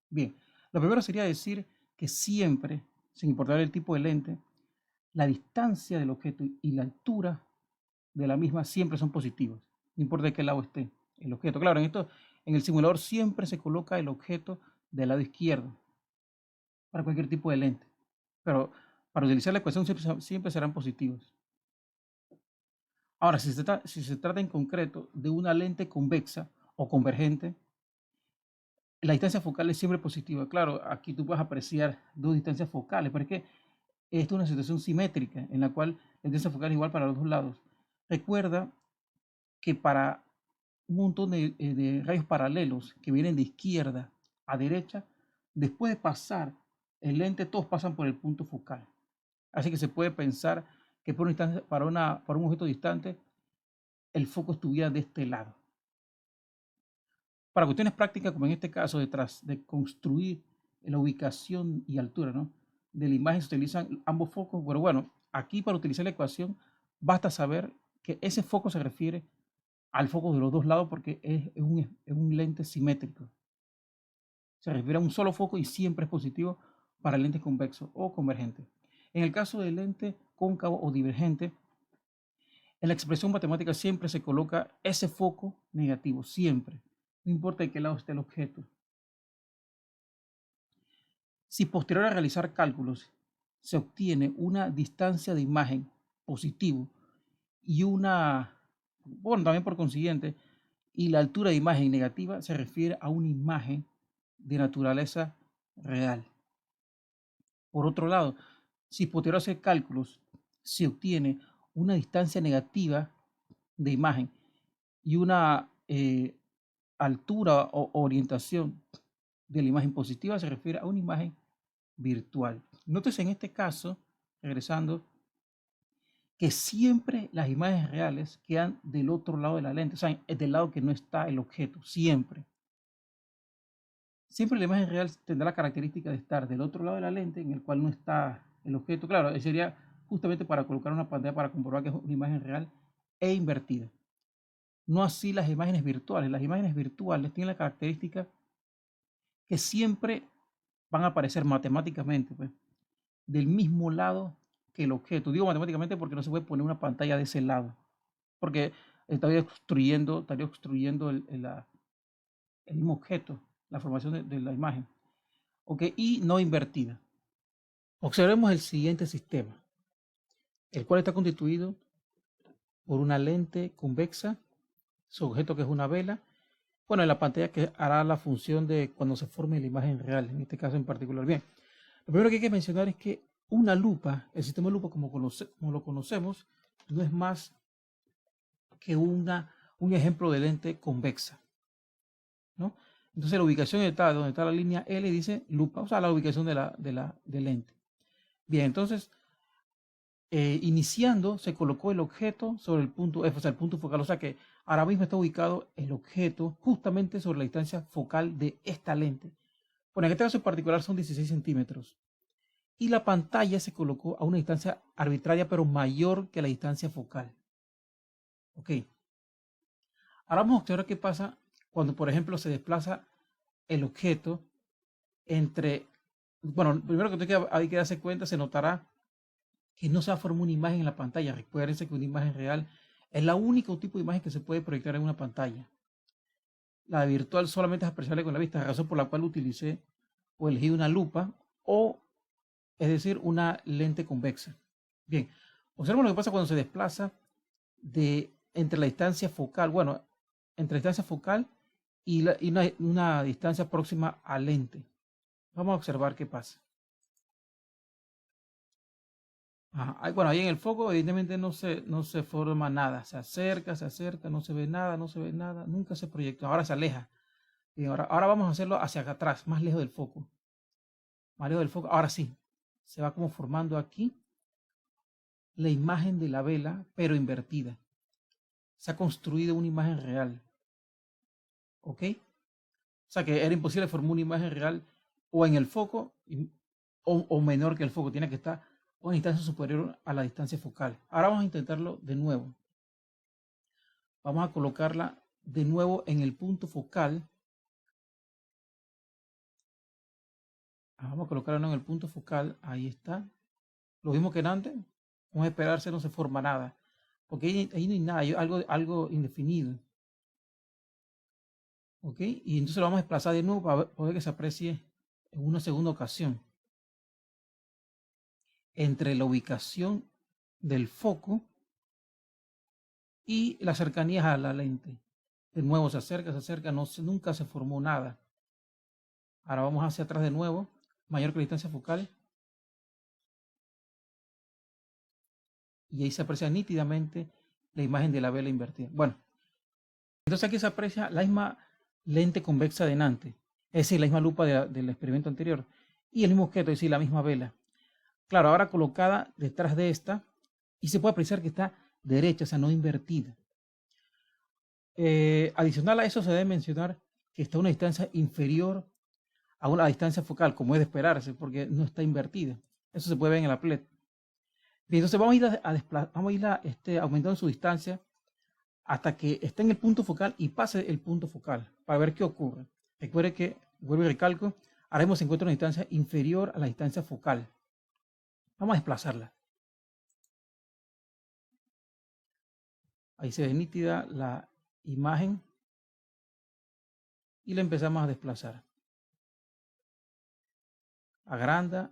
Bien, lo primero sería decir que siempre, sin importar el tipo de lente, la distancia del objeto y la altura de la misma siempre son positivas, no importa de qué lado esté el objeto. Claro, en el simulador siempre se coloca el objeto del lado izquierdo para cualquier tipo de lente, pero para utilizar la ecuación siempre serán positivos. Ahora, si se trata en concreto de una lente convexa o convergente, la distancia focal es siempre positiva. Claro, aquí tú puedes apreciar dos distancias focales, pero es que esta es una situación simétrica en la cual la distancia focal es igual para los dos lados. Recuerda que para un montón de rayos paralelos que vienen de izquierda a derecha, después de pasar el lente, todos pasan por el punto focal. Así que se puede pensar que para un objeto distante, el foco estuviera de este lado. Para cuestiones prácticas, como en este caso, detrás de construir la ubicación y altura, ¿no?, de la imagen, se utilizan ambos focos. Pero bueno, aquí para utilizar la ecuación, basta saber que ese foco se refiere al foco de los dos lados porque es un lente simétrico. Se refiere a un solo foco y siempre es positivo para el lente convexo o convergente. En el caso del lente cóncavo o divergente, en la expresión matemática siempre se coloca ese foco negativo, siempre. No importa de qué lado esté el objeto. Si posterior a realizar cálculos se obtiene una distancia de imagen positivo y también por consiguiente, y la altura de imagen negativa, se refiere a una imagen de naturaleza real. Por otro lado, si posterior a hacer cálculos se obtiene una distancia negativa de imagen y una altura o orientación de la imagen positiva, se refiere a una imagen virtual. Nótese en este caso, regresando, que siempre las imágenes reales quedan del otro lado de la lente, o sea, del lado que no está el objeto, siempre. Siempre la imagen real tendrá la característica de estar del otro lado de la lente en el cual no está el objeto. Claro, sería justamente para colocar una pantalla para comprobar que es una imagen real e invertida. No así las imágenes virtuales. Las imágenes virtuales tienen la característica que siempre van a aparecer matemáticamente, pues, del mismo lado que el objeto. Digo matemáticamente porque no se puede poner una pantalla de ese lado, porque estaría obstruyendo el mismo objeto, la formación de la imagen. ¿Ok? Y no invertida. Observemos el siguiente sistema, el cual está constituido por una lente convexa, su objeto que es una vela, Bueno, en la pantalla que hará la función de cuando se forme la imagen real, en este caso en particular. Bien, lo primero que hay que mencionar es que una lupa, el sistema de lupa como lo conocemos, no es más que un ejemplo de lente convexa, ¿no? Entonces la ubicación está donde está la línea L dice lupa, o sea, la ubicación del lente. Bien, entonces, iniciando, se colocó el objeto sobre el punto F, o sea, el punto focal, o sea que ahora mismo está ubicado el objeto justamente sobre la distancia focal de esta lente. Bueno, en este caso en particular son 16 centímetros. Y la pantalla se colocó a una distancia arbitraria, pero mayor que la distancia focal. Ok. Ahora vamos a observar qué pasa cuando, por ejemplo, se desplaza el objeto entre... Bueno, primero que hay que darse cuenta, se notará que no se va a formar una imagen en la pantalla. Recuérdense que una imagen real es la única tipo de imagen que se puede proyectar en una pantalla. La virtual solamente es apreciable con la vista, razón por la cual utilicé o elegí una lupa o, es decir, una lente convexa. Bien, observemos lo que pasa cuando se desplaza entre la distancia focal, bueno, entre la distancia focal y una distancia próxima al lente. Vamos a observar qué pasa. Bueno, ahí en el foco evidentemente no se forma nada. Se acerca, no se ve nada, nunca se proyecta. Ahora se aleja. Y ahora vamos a hacerlo hacia atrás, más lejos del foco. Más lejos del foco. Ahora sí, se va como formando aquí la imagen de la vela, pero invertida. Se ha construido una imagen real. ¿Ok? O sea que era imposible formar una imagen real o en el foco o menor que el foco. Tiene que estar a una distancia superior a la distancia focal. Ahora vamos a intentarlo de nuevo. Vamos a colocarla de nuevo en el punto focal. Vamos a colocarla en el punto focal. Ahí está. Lo mismo que en antes. Vamos a esperarse, no se forma nada. Porque ahí no hay nada, hay algo indefinido. ¿Ok? Y entonces lo vamos a desplazar de nuevo para poder que se aprecie en una segunda ocasión. Entre la ubicación del foco y las cercanías a la lente. De nuevo se acerca, nunca se formó nada. Ahora vamos hacia atrás de nuevo, mayor que la distancia focal. Y ahí se aprecia nítidamente la imagen de la vela invertida. Bueno, entonces aquí se aprecia la misma lente convexa de Nantes, es decir, la misma lupa del experimento anterior, y el mismo objeto, es decir, la misma vela. Claro, ahora colocada detrás de esta, y se puede apreciar que está derecha, o sea, no invertida. Adicional a eso se debe mencionar que está a una distancia inferior a una distancia focal, como es de esperarse, porque no está invertida. Eso se puede ver en el applet. Bien, entonces vamos a ir aumentando su distancia hasta que esté en el punto focal y pase el punto focal para ver qué ocurre. Recuerde que, vuelvo y recalco, ahora mismo se encuentra una distancia inferior a la distancia focal. Vamos a desplazarla. Ahí se ve nítida la imagen y la empezamos a desplazar. Agranda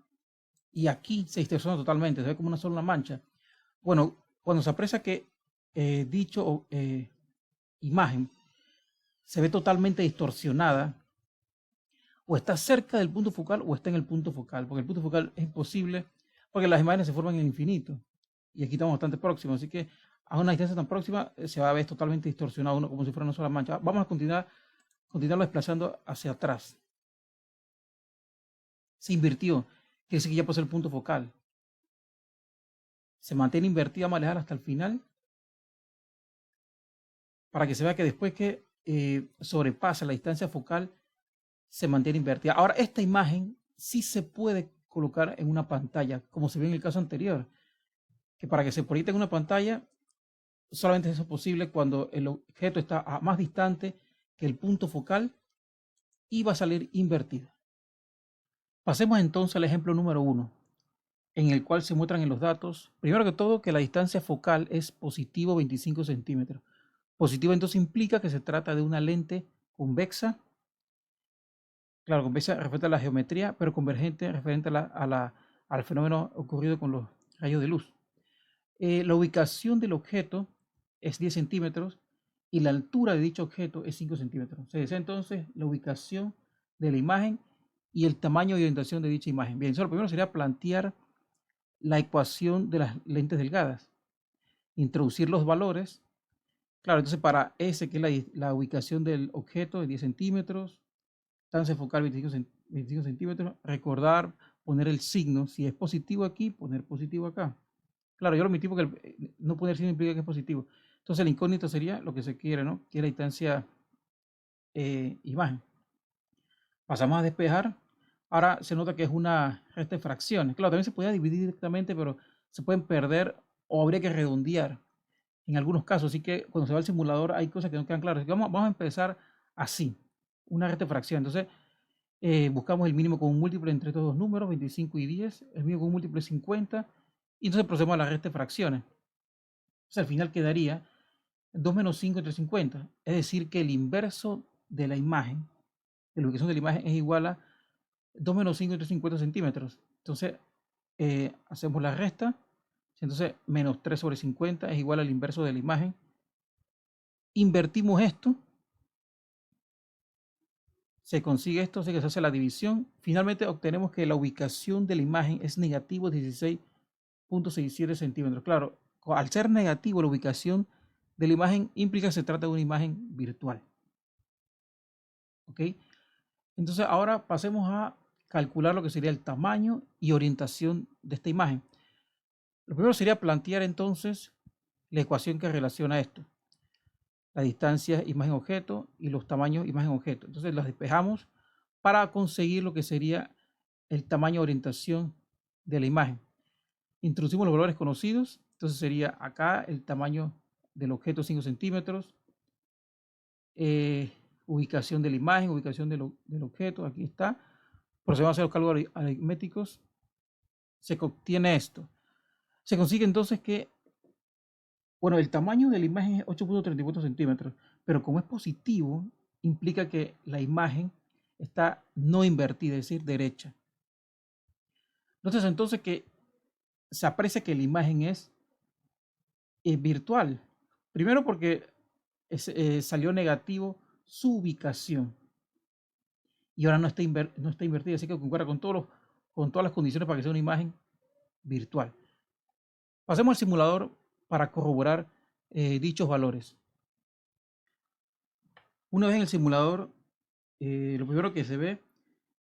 y aquí se distorsiona totalmente, se ve como una sola mancha. Bueno, cuando se aprecia que dicho imagen se ve totalmente distorsionada, o está cerca del punto focal o está en el punto focal, porque el punto focal es imposible, porque las imágenes se forman en el infinito, y aquí estamos bastante próximos, así que a una distancia tan próxima se va a ver totalmente distorsionado, uno como si fuera una sola mancha. Vamos a continuarlo desplazando hacia atrás. Se invirtió, quiere decir que ya pasó el punto focal. Se mantiene invertida, vamos a alejar hasta el final, para que se vea que después que sobrepasa la distancia focal, se mantiene invertida. Ahora, esta imagen sí se puede colocar en una pantalla, como se ve en el caso anterior, que para que se proyecte en una pantalla, solamente es posible cuando el objeto está más distante que el punto focal y va a salir invertida. Pasemos entonces al ejemplo número 1, en el cual se muestran en los datos, primero que todo, que la distancia focal es positivo 25 centímetros. Positivo entonces implica que se trata de una lente convexa. Claro, convexa referente a la geometría, pero convergente referente al fenómeno ocurrido con los rayos de luz. La ubicación del objeto es 10 centímetros y la altura de dicho objeto es 5 centímetros. Se desea entonces la ubicación de la imagen y el tamaño y orientación de dicha imagen. Bien, eso lo primero sería plantear la ecuación de las lentes delgadas, introducir los valores. Claro, entonces para S, que es la ubicación del objeto de 10 centímetros, distancia focal 25 centímetros, recordar poner el signo, si es positivo aquí, poner positivo acá. Claro, yo lo omití porque no poner signo implica que es positivo. Entonces el incógnito sería lo que se quiere, ¿no? Que es la distancia imagen. Pasamos a despejar. Ahora se nota que es una recta de fracciones. Claro, también se podía dividir directamente, pero se pueden perder o habría que redondear en algunos casos. Así que cuando se va al simulador hay cosas que no quedan claras. Vamos a empezar así, una recta de fracción. Entonces buscamos el mínimo con un múltiplo entre estos dos números, 25 y 10. El mínimo con un múltiplo es 50. Y entonces procedemos a la recta de fracciones. Entonces al final quedaría 2 menos 5 entre 50. Es decir, que el inverso de la imagen, de la ubicación de la imagen, es igual a 2 menos 5 entre 50 centímetros. Entonces, hacemos la resta. Entonces, menos 3 sobre 50 es igual al inverso de la imagen. Invertimos esto. Se consigue esto, así que se hace la división. Finalmente obtenemos que la ubicación de la imagen es negativo 16.67 centímetros. Claro, al ser negativo la ubicación de la imagen implica que se trata de una imagen virtual. ¿Ok? Entonces ahora pasemos a calcular lo que sería el tamaño y orientación de esta imagen. Lo primero sería plantear entonces la ecuación que relaciona esto. La distancia imagen-objeto y los tamaños imagen-objeto. Entonces las despejamos para conseguir lo que sería el tamaño de orientación de la imagen. Introducimos los valores conocidos. Entonces sería acá el tamaño del objeto 5 centímetros. Ubicación de la imagen, ubicación del objeto. Aquí está. Procedemos a hacer los cálculos aritméticos. Se obtiene esto. Se consigue entonces que, bueno, el tamaño de la imagen es 8.34 centímetros, pero como es positivo, implica que la imagen está no invertida, es decir, derecha. Entonces que se aprecia que la imagen es virtual. Primero porque salió negativo su ubicación y ahora no está invertida, así que concuerda con todas las condiciones para que sea una imagen virtual. Pasemos al simulador para corroborar dichos valores. Una vez en el simulador, lo primero que se ve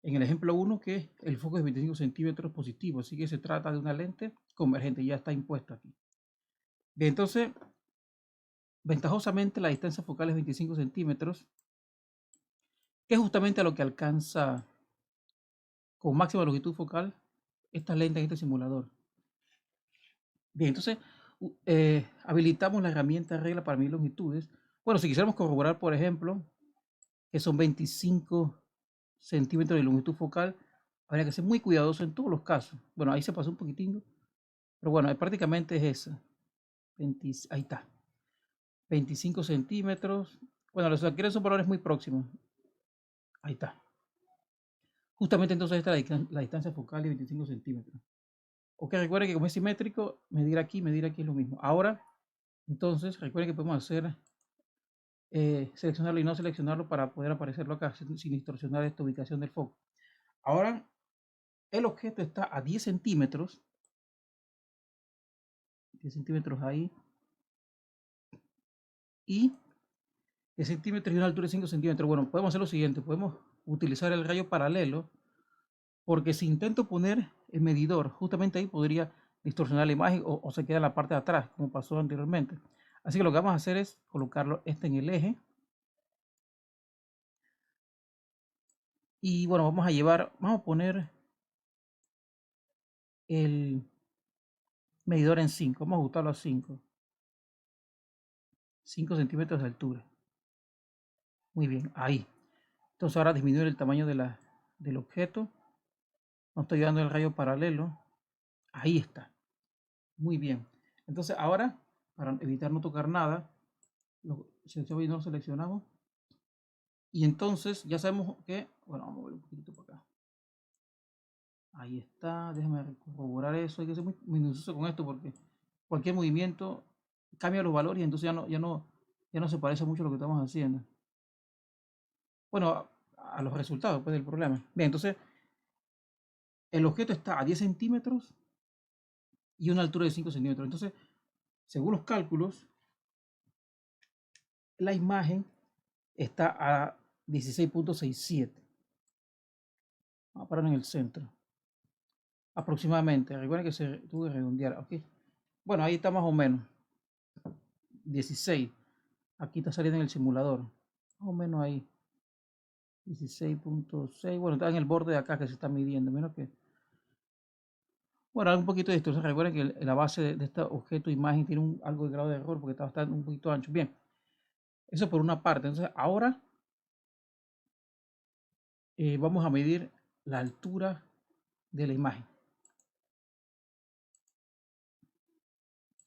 en el ejemplo 1 que el foco es 25 centímetros positivo, así que se trata de una lente convergente, ya está impuesto aquí. Bien, entonces, ventajosamente la distancia focal es 25 centímetros, que es justamente a lo que alcanza con máxima longitud focal esta lente en este simulador. Bien, entonces habilitamos la herramienta regla para medir longitudes. Bueno, si quisiéramos corroborar, por ejemplo, que son 25 centímetros de longitud focal, habría que ser muy cuidadoso en todos los casos. Bueno, ahí se pasó un poquitín, pero bueno, prácticamente es esa. Ahí está. 25 centímetros. Bueno, los adquieren son valores muy próximos. Ahí está. Justamente entonces esta es la distancia focal de 25 centímetros. Ok, recuerden que como es simétrico, medir aquí es lo mismo. Ahora, entonces, recuerden que podemos hacer seleccionarlo y no seleccionarlo para poder aparecerlo acá sin distorsionar esta ubicación del foco. Ahora, el objeto está a 10 centímetros. 10 centímetros ahí. Y 10 centímetros y una altura de 5 centímetros. Bueno, podemos hacer lo siguiente. Podemos utilizar el rayo paralelo. Porque si intento poner el medidor justamente ahí, podría distorsionar la imagen o se queda en la parte de atrás, como pasó anteriormente. Así que lo que vamos a hacer es colocarlo en el eje. Y bueno, vamos a poner el medidor en 5. Vamos a ajustarlo a 5. 5 centímetros de altura. Muy bien, ahí. Entonces ahora disminuir el tamaño del objeto. No estoy dando el rayo paralelo. Ahí está. Muy bien. Entonces ahora, para evitar no tocar nada, lo seleccionamos y no seleccionamos. Y entonces ya sabemos que, bueno, vamos a ver un poquito para acá. Ahí está, déjame corroborar eso. Hay que ser muy minucioso con esto porque cualquier movimiento cambia los valores y entonces ya no ya no se parece mucho a lo que estamos haciendo. Bueno, a los resultados pues, del problema. Bien, entonces el objeto está a 10 centímetros y una altura de 5 centímetros. Entonces, según los cálculos, la imagen está a 16.67. Vamos a parar en el centro. Aproximadamente. Recuerden que se tuvo que redondear. ¿Ok? Bueno, ahí está más o menos. 16. Aquí está saliendo en el simulador. Más o menos ahí. 16.6. Bueno, está en el borde de acá que se está midiendo. Menos que. Bueno, un poquito de esto. Recuerden que la base de este objeto imagen tiene algo de grado de error porque está un poquito ancho. Bien. Eso por una parte. Entonces, ahora vamos a medir la altura de la imagen.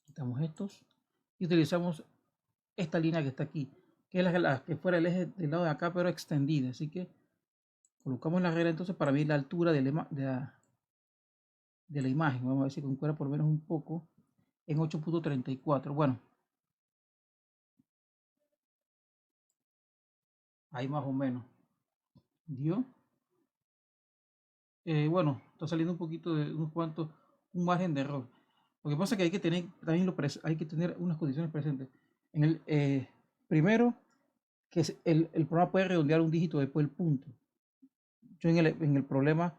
Quitamos estos y utilizamos esta línea que está aquí, que es la que fuera el eje del lado de acá, pero extendida. Así que colocamos la regla entonces para medir la altura de la imagen. Vamos a ver si concuerda por lo menos un poco en 8.34. Bueno, ahí más o menos. ¿Dio? Bueno, está saliendo un poquito de unos cuantos, un margen de error. Lo que pasa es que hay que tener también hay que tener unas condiciones presentes. En el primero, que el programa puede redondear un dígito después del punto. Yo en el problema,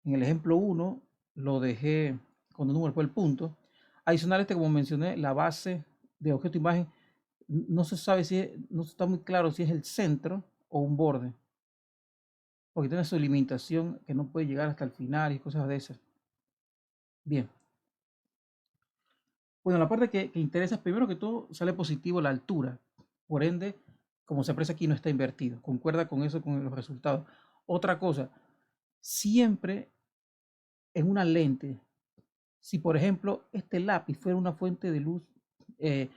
en el ejemplo 1, lo dejé con el número después del punto. Adicional, como mencioné, la base de objeto imagen no se sabe no está muy claro si es el centro o un borde, porque tiene su limitación que no puede llegar hasta el final y cosas de esas. Bien. Bueno, la parte que interesa es primero que todo sale positivo la altura. Por ende, como se aprecia aquí, no está invertido. Concuerda con eso, con los resultados. Otra cosa, siempre en una lente, si por ejemplo este lápiz fuera una fuente de luz eh,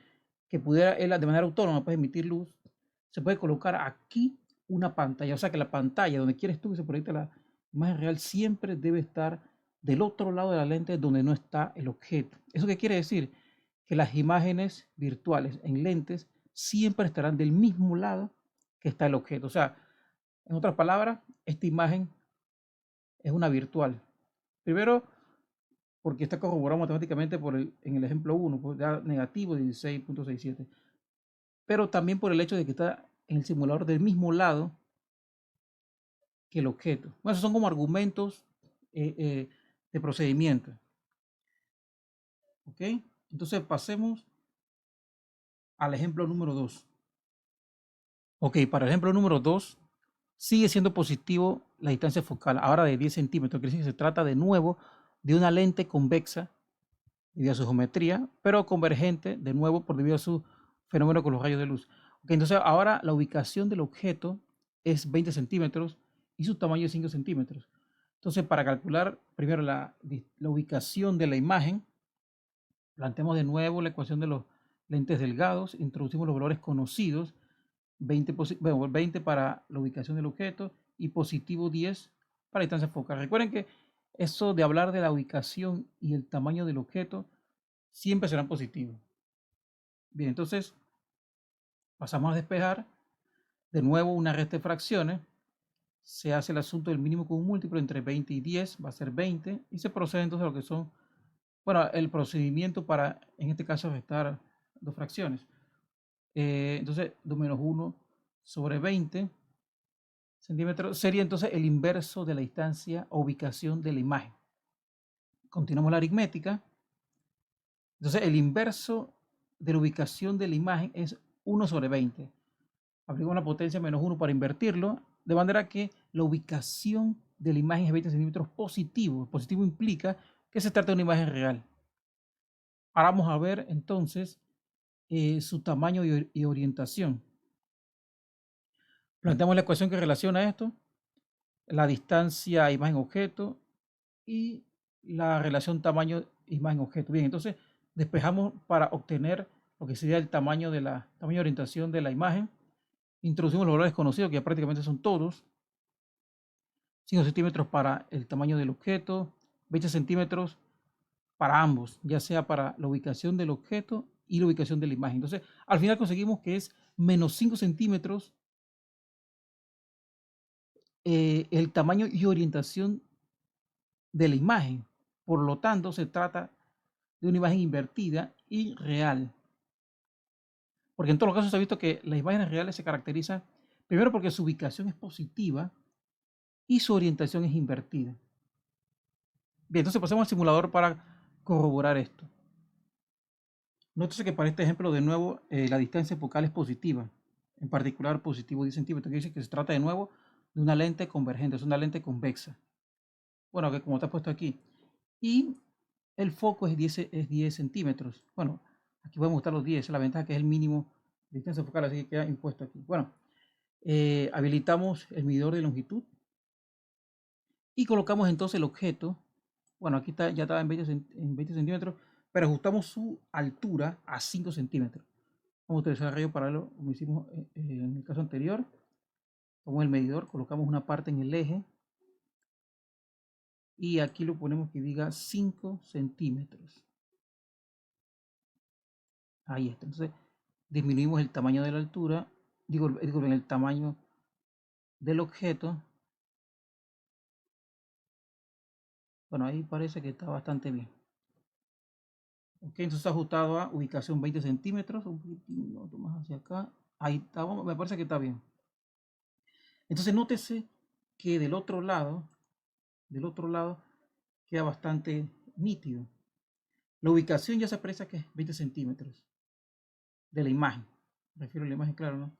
que pudiera él de manera autónoma pues, emitir luz, se puede colocar aquí una pantalla. O sea que la pantalla donde quieres tú que se proyecte la imagen real siempre debe estar del otro lado de la lente donde no está el objeto. ¿Eso qué quiere decir? Que las imágenes virtuales en lentes siempre estarán del mismo lado que está el objeto. O sea, en otras palabras, esta imagen es una virtual. Primero, porque está corroborado matemáticamente en el ejemplo 1, pues da negativo 16.67. Pero también por el hecho de que está en el simulador del mismo lado que el objeto. Bueno, esos son como argumentos de procedimiento. ¿Ok? Entonces pasemos al ejemplo número 2. Ok, para el ejemplo número 2 sigue siendo positivo la distancia focal, ahora de 10 centímetros. Quiere decir que se trata de nuevo de una lente convexa debido a su geometría, pero convergente de nuevo por debido a su fenómeno con los rayos de luz. Okay, entonces ahora la ubicación del objeto es 20 centímetros y su tamaño es 5 centímetros. Entonces para calcular primero la ubicación de la imagen, planteamos de nuevo la ecuación de los lentes delgados, introducimos los valores conocidos, 20 para la ubicación del objeto y positivo 10 para distancia focal. Recuerden que eso de hablar de la ubicación y el tamaño del objeto siempre serán positivos. Bien, entonces pasamos a despejar. De nuevo una resta de fracciones. Se hace el asunto del mínimo con un múltiplo entre 20 y 10, va a ser 20. Y se procede entonces a lo que son, bueno, el procedimiento para, en este caso, restar dos fracciones. Entonces, 2 menos 1 sobre 20 centímetros sería entonces el inverso de la distancia o ubicación de la imagen. Continuamos la aritmética. Entonces, el inverso de la ubicación de la imagen es 1 sobre 20. Aplicamos la potencia menos 1 para invertirlo, de manera que la ubicación de la imagen es 20 centímetros positivo. Positivo implica que se trata de una imagen real. Ahora vamos a ver entonces su tamaño y orientación. Planteamos la ecuación que relaciona esto, la distancia imagen-objeto y la relación tamaño imagen-objeto. Bien, entonces despejamos para obtener lo que sería el tamaño de orientación de la imagen. Introducimos los valores conocidos, que ya prácticamente son todos. 5 centímetros para el tamaño del objeto, 20 centímetros para ambos, ya sea para la ubicación del objeto y la ubicación de la imagen. Entonces, al final conseguimos que es menos 5 centímetros el tamaño y orientación de la imagen. Por lo tanto, se trata de una imagen invertida y real. Porque en todos los casos se ha visto que las imágenes reales se caracterizan primero porque su ubicación es positiva y su orientación es invertida. Bien, entonces pasemos al simulador para corroborar esto. Nótese que para este ejemplo, de nuevo, la distancia focal es positiva, en particular positivo 10 centímetros, que dice que se trata de nuevo de una lente convergente, es una lente convexa. Bueno, que como está puesto aquí. Y el foco es 10 centímetros. Bueno, aquí podemos mostrar los 10, la ventaja que es el mínimo de distancia focal, así que queda impuesto aquí. Bueno, habilitamos el medidor de longitud y colocamos entonces el objeto. Bueno, aquí está, ya estaba en 20 centímetros, pero ajustamos su altura a 5 centímetros. Vamos a utilizar el rayo paralelo como hicimos en el caso anterior. Como el medidor, colocamos una parte en el eje y aquí lo ponemos que diga 5 centímetros. Ahí está. Entonces disminuimos el tamaño de la altura, digo en el tamaño del objeto. Bueno, ahí parece que está bastante bien. Ok, entonces ajustado a ubicación 20 centímetros, un poquito más hacia acá. Ahí está, me parece que está bien. Entonces nótese que del otro lado queda bastante nítido. La ubicación ya se aprecia que es 20 centímetros de la imagen. Me refiero a la imagen, claro, ¿no?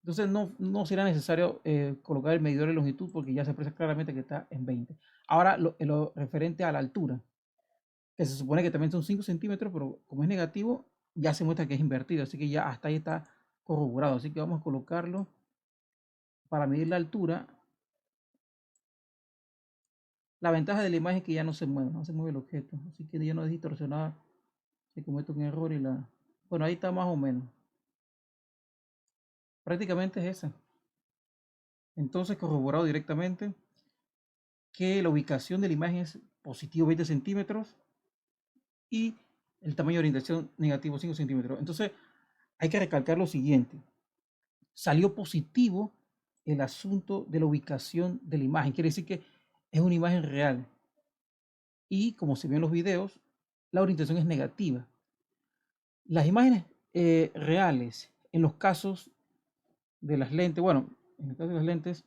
Entonces no será necesario colocar el medidor de longitud porque ya se aprecia claramente que está en 20. Ahora lo referente a la altura, que se supone que también son 5 centímetros, pero como es negativo, ya se muestra que es invertido. Así que ya hasta ahí está corroborado. Así que vamos a colocarlo para medir la altura. La ventaja de la imagen es que ya no se mueve el objeto. Así que ya no es distorsionada. Se comete un error y la... Bueno, ahí está más o menos. Prácticamente es esa. Entonces corroborado directamente que la ubicación de la imagen es positivo 20 centímetros y el tamaño de orientación negativo 5 centímetros. Entonces hay que recalcar lo siguiente. Salió positivo el asunto de la ubicación de la imagen. Quiere decir que es una imagen real. Y como se ve en los videos, la orientación es negativa. Las imágenes reales, en los casos de las lentes, bueno, en el caso de las lentes,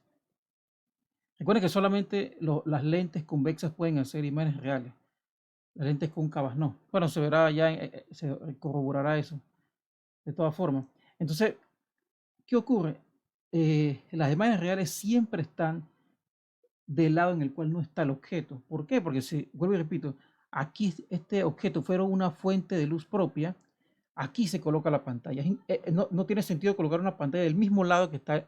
recuerden que solamente las lentes convexas pueden hacer imágenes reales. Las lentes cóncavas no. Bueno, se verá ya, se corroborará eso, de todas formas. Entonces, ¿qué ocurre? Las imágenes reales siempre están del lado en el cual no está el objeto. ¿Por qué? Porque si, vuelvo y repito, aquí este objeto fuera una fuente de luz propia, aquí se coloca la pantalla. No tiene sentido colocar una pantalla del mismo lado que está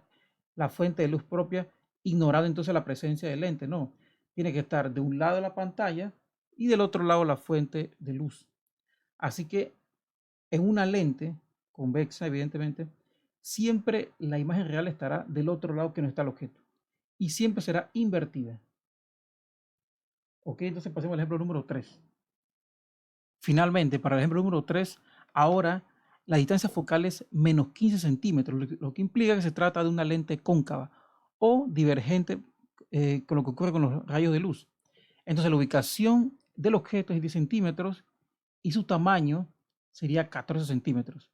la fuente de luz propia, ignorando entonces la presencia del lente. No, tiene que estar de un lado la pantalla y del otro lado la fuente de luz. Así que en una lente convexa, evidentemente, siempre la imagen real estará del otro lado que no está el objeto y siempre será invertida. Ok, entonces pasemos al ejemplo número 3. Finalmente, para el ejemplo número 3, ahora la distancia focal es menos 15 centímetros, lo que implica que se trata de una lente cóncava o divergente con lo que ocurre con los rayos de luz. Entonces la ubicación del objeto es 10 centímetros y su tamaño sería 14 centímetros.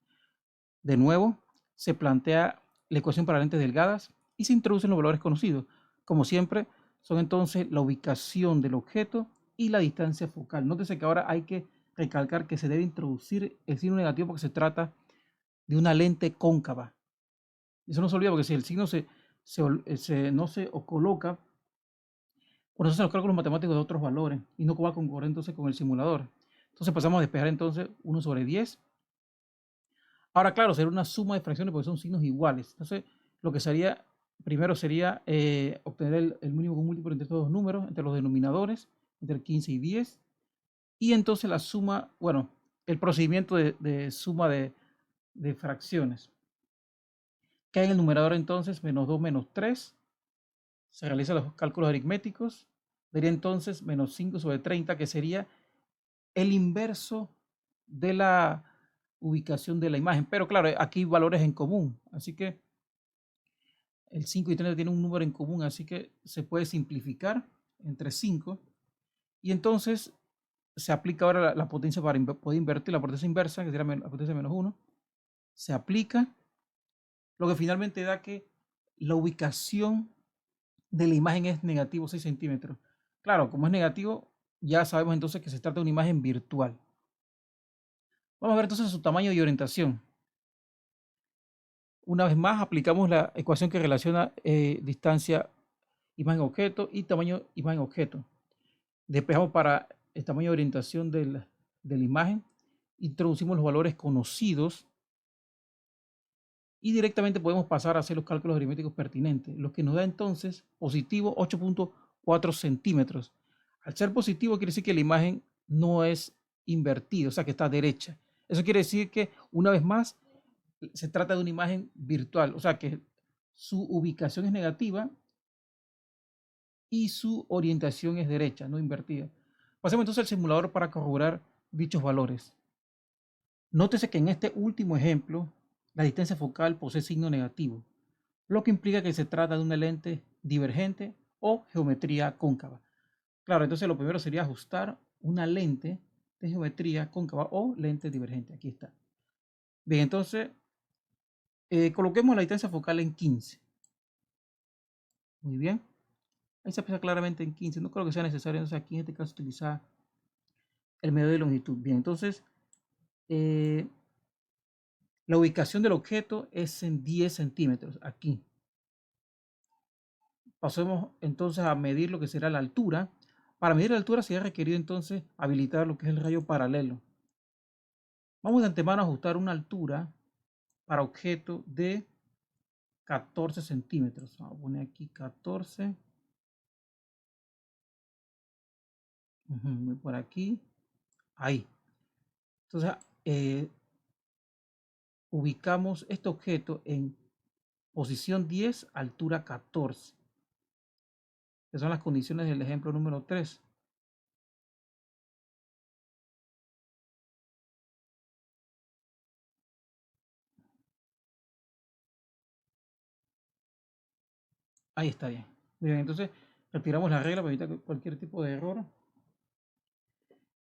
De nuevo, se plantea la ecuación para lentes delgadas y se introducen los valores conocidos. Como siempre, son entonces la ubicación del objeto y la distancia focal. Nótese que ahora hay que recalcar que se debe introducir el signo negativo porque se trata de una lente cóncava. Eso no se olvida porque si el signo no se coloca, por eso se los cálculos matemáticos de otros valores y no va a concurrir entonces con el simulador. Entonces pasamos a despejar entonces 1 sobre 10. Ahora, claro, sería una suma de fracciones porque son signos iguales. Entonces, lo que sería, primero sería obtener el mínimo común múltiplo entre estos dos números, entre los denominadores, entre 15 y 10. Y entonces la suma, bueno, el procedimiento de suma de fracciones. Queda en el numerador entonces menos 2 menos 3. Se realizan los cálculos aritméticos. Daría entonces menos 5 sobre 30, que sería el inverso de la ubicación de la imagen. Pero claro, aquí hay valores en común, así que el 5 y 30 tienen un número en común, así que se puede simplificar entre 5 y entonces se aplica ahora la potencia para poder invertir la potencia inversa, que sería la potencia menos 1, se aplica, lo que finalmente da que la ubicación de la imagen es negativo 6 centímetros. Claro, como es negativo, ya sabemos entonces que se trata de una imagen virtual. Vamos a ver entonces su tamaño y orientación. Una vez más, aplicamos la ecuación que relaciona distancia imagen-objeto y tamaño imagen-objeto. Despejamos para el tamaño de orientación de la imagen, introducimos los valores conocidos y directamente podemos pasar a hacer los cálculos aritméticos pertinentes, lo que nos da entonces positivo 8.4 centímetros. Al ser positivo quiere decir que la imagen no es invertida, o sea que está derecha. Eso quiere decir que, una vez más, se trata de una imagen virtual, o sea que su ubicación es negativa y su orientación es derecha, no invertida. Pasemos entonces al simulador para corroborar dichos valores. Nótese que en este último ejemplo, la distancia focal posee signo negativo, lo que implica que se trata de una lente divergente o geometría cóncava. Claro, entonces lo primero sería ajustar una lente de geometría cóncava o lente divergente. Aquí está. Bien, entonces coloquemos la distancia focal en 15. Muy bien. Ahí se expresa claramente en 15. No creo que sea necesario, entonces aquí en este caso utilizar el medidor de longitud. Bien, entonces la ubicación del objeto es en 10 centímetros, aquí. Pasemos entonces a medir lo que será la altura. Para medir la altura se ha requerido entonces habilitar lo que es el rayo paralelo. Vamos de antemano a ajustar una altura para objeto de 14 centímetros. Vamos a poner aquí 14. Por aquí. Ahí. Entonces, ubicamos este objeto en posición 10, altura 14. Que son las condiciones del ejemplo número 3. Ahí está bien. Bien, entonces retiramos la regla para evitar cualquier tipo de error.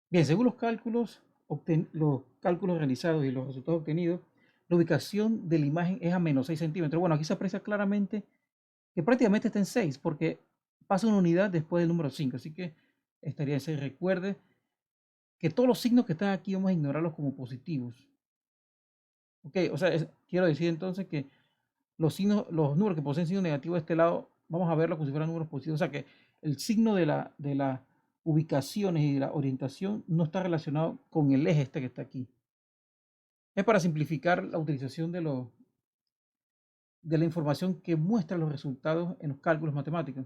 Bien, según los cálculos realizados y los resultados obtenidos, la ubicación de la imagen es a menos 6 centímetros. Bueno, aquí se aprecia claramente que prácticamente está en 6 porque pasa una unidad después del número 5. Así que estaría en 6. Recuerde que todos los signos que están aquí vamos a ignorarlos como positivos. Ok, o sea, quiero decir entonces que los números que poseen signo negativo de este lado, vamos a verlos como si fueran números positivos. O sea que el signo de la ubicaciones y de la orientación no está relacionado con el eje este que está aquí. Es para simplificar la utilización de la información que muestra los resultados en los cálculos matemáticos.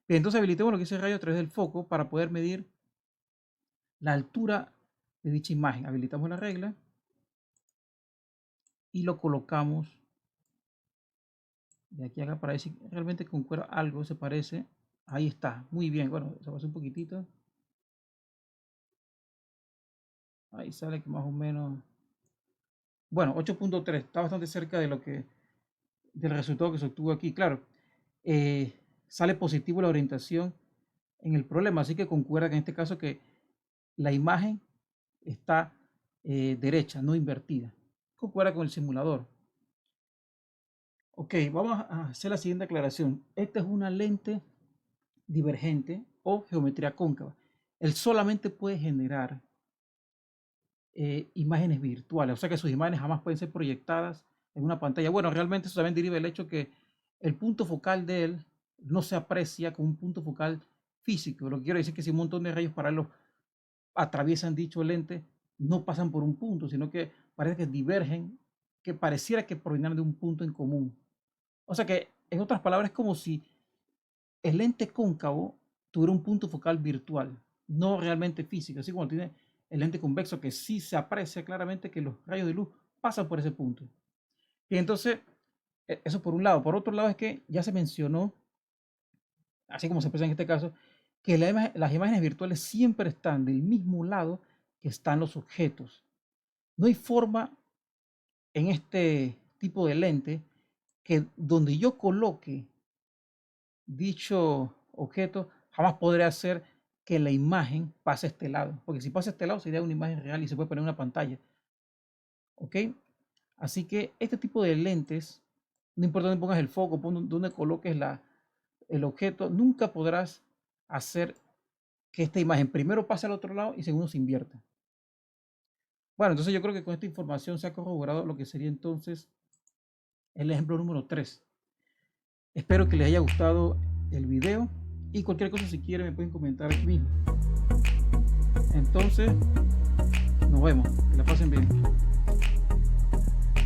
Bien, entonces habilitemos lo que es el rayo a través del foco para poder medir la altura de dicha imagen. Habilitamos la regla y lo colocamos de aquí a acá para ver si realmente concuerda algo, se parece. Ahí está, muy bien. Bueno, se pasó un poquitito. Ahí sale que más o menos. Bueno, 8.3, está bastante cerca de del resultado que se obtuvo aquí. Claro, sale positivo la orientación en el problema, así que concuerda que en este caso que la imagen está derecha, no invertida. Concuerda con el simulador. Ok, vamos a hacer la siguiente aclaración. Esta es una lente divergente o geometría cóncava. Él solamente puede generar imágenes virtuales, o sea que sus imágenes jamás pueden ser proyectadas en una pantalla. Bueno, realmente eso también deriva del hecho que el punto focal de él no se aprecia como un punto focal físico. Lo que quiero decir es que si un montón de rayos paralelos atraviesan dicho lente, no pasan por un punto, sino que parece que divergen, que pareciera que provienen de un punto en común. O sea que, en otras palabras, es como si el lente cóncavo tuviera un punto focal virtual, no realmente físico, así como tiene el lente convexo, que sí se aprecia claramente que los rayos de luz pasan por ese punto. Y entonces, eso por un lado. Por otro lado es que ya se mencionó, así como se expresa en este caso, que las imágenes virtuales siempre están del mismo lado que están los objetos. No hay forma en este tipo de lente que donde yo coloque dicho objeto, jamás podré hacer que la imagen pase a este lado, porque si pasa a este lado sería una imagen real y se puede poner en una pantalla. ¿Ok? Así que este tipo de lentes, no importa dónde pongas el foco, dónde coloques el objeto, nunca podrás hacer que esta imagen primero pase al otro lado y segundo se invierta. Bueno, entonces yo creo que con esta información se ha corroborado lo que sería entonces el ejemplo número 3. Espero que les haya gustado el video y cualquier cosa si quieren me pueden comentar aquí mismo. Entonces, nos vemos. Que la pasen bien.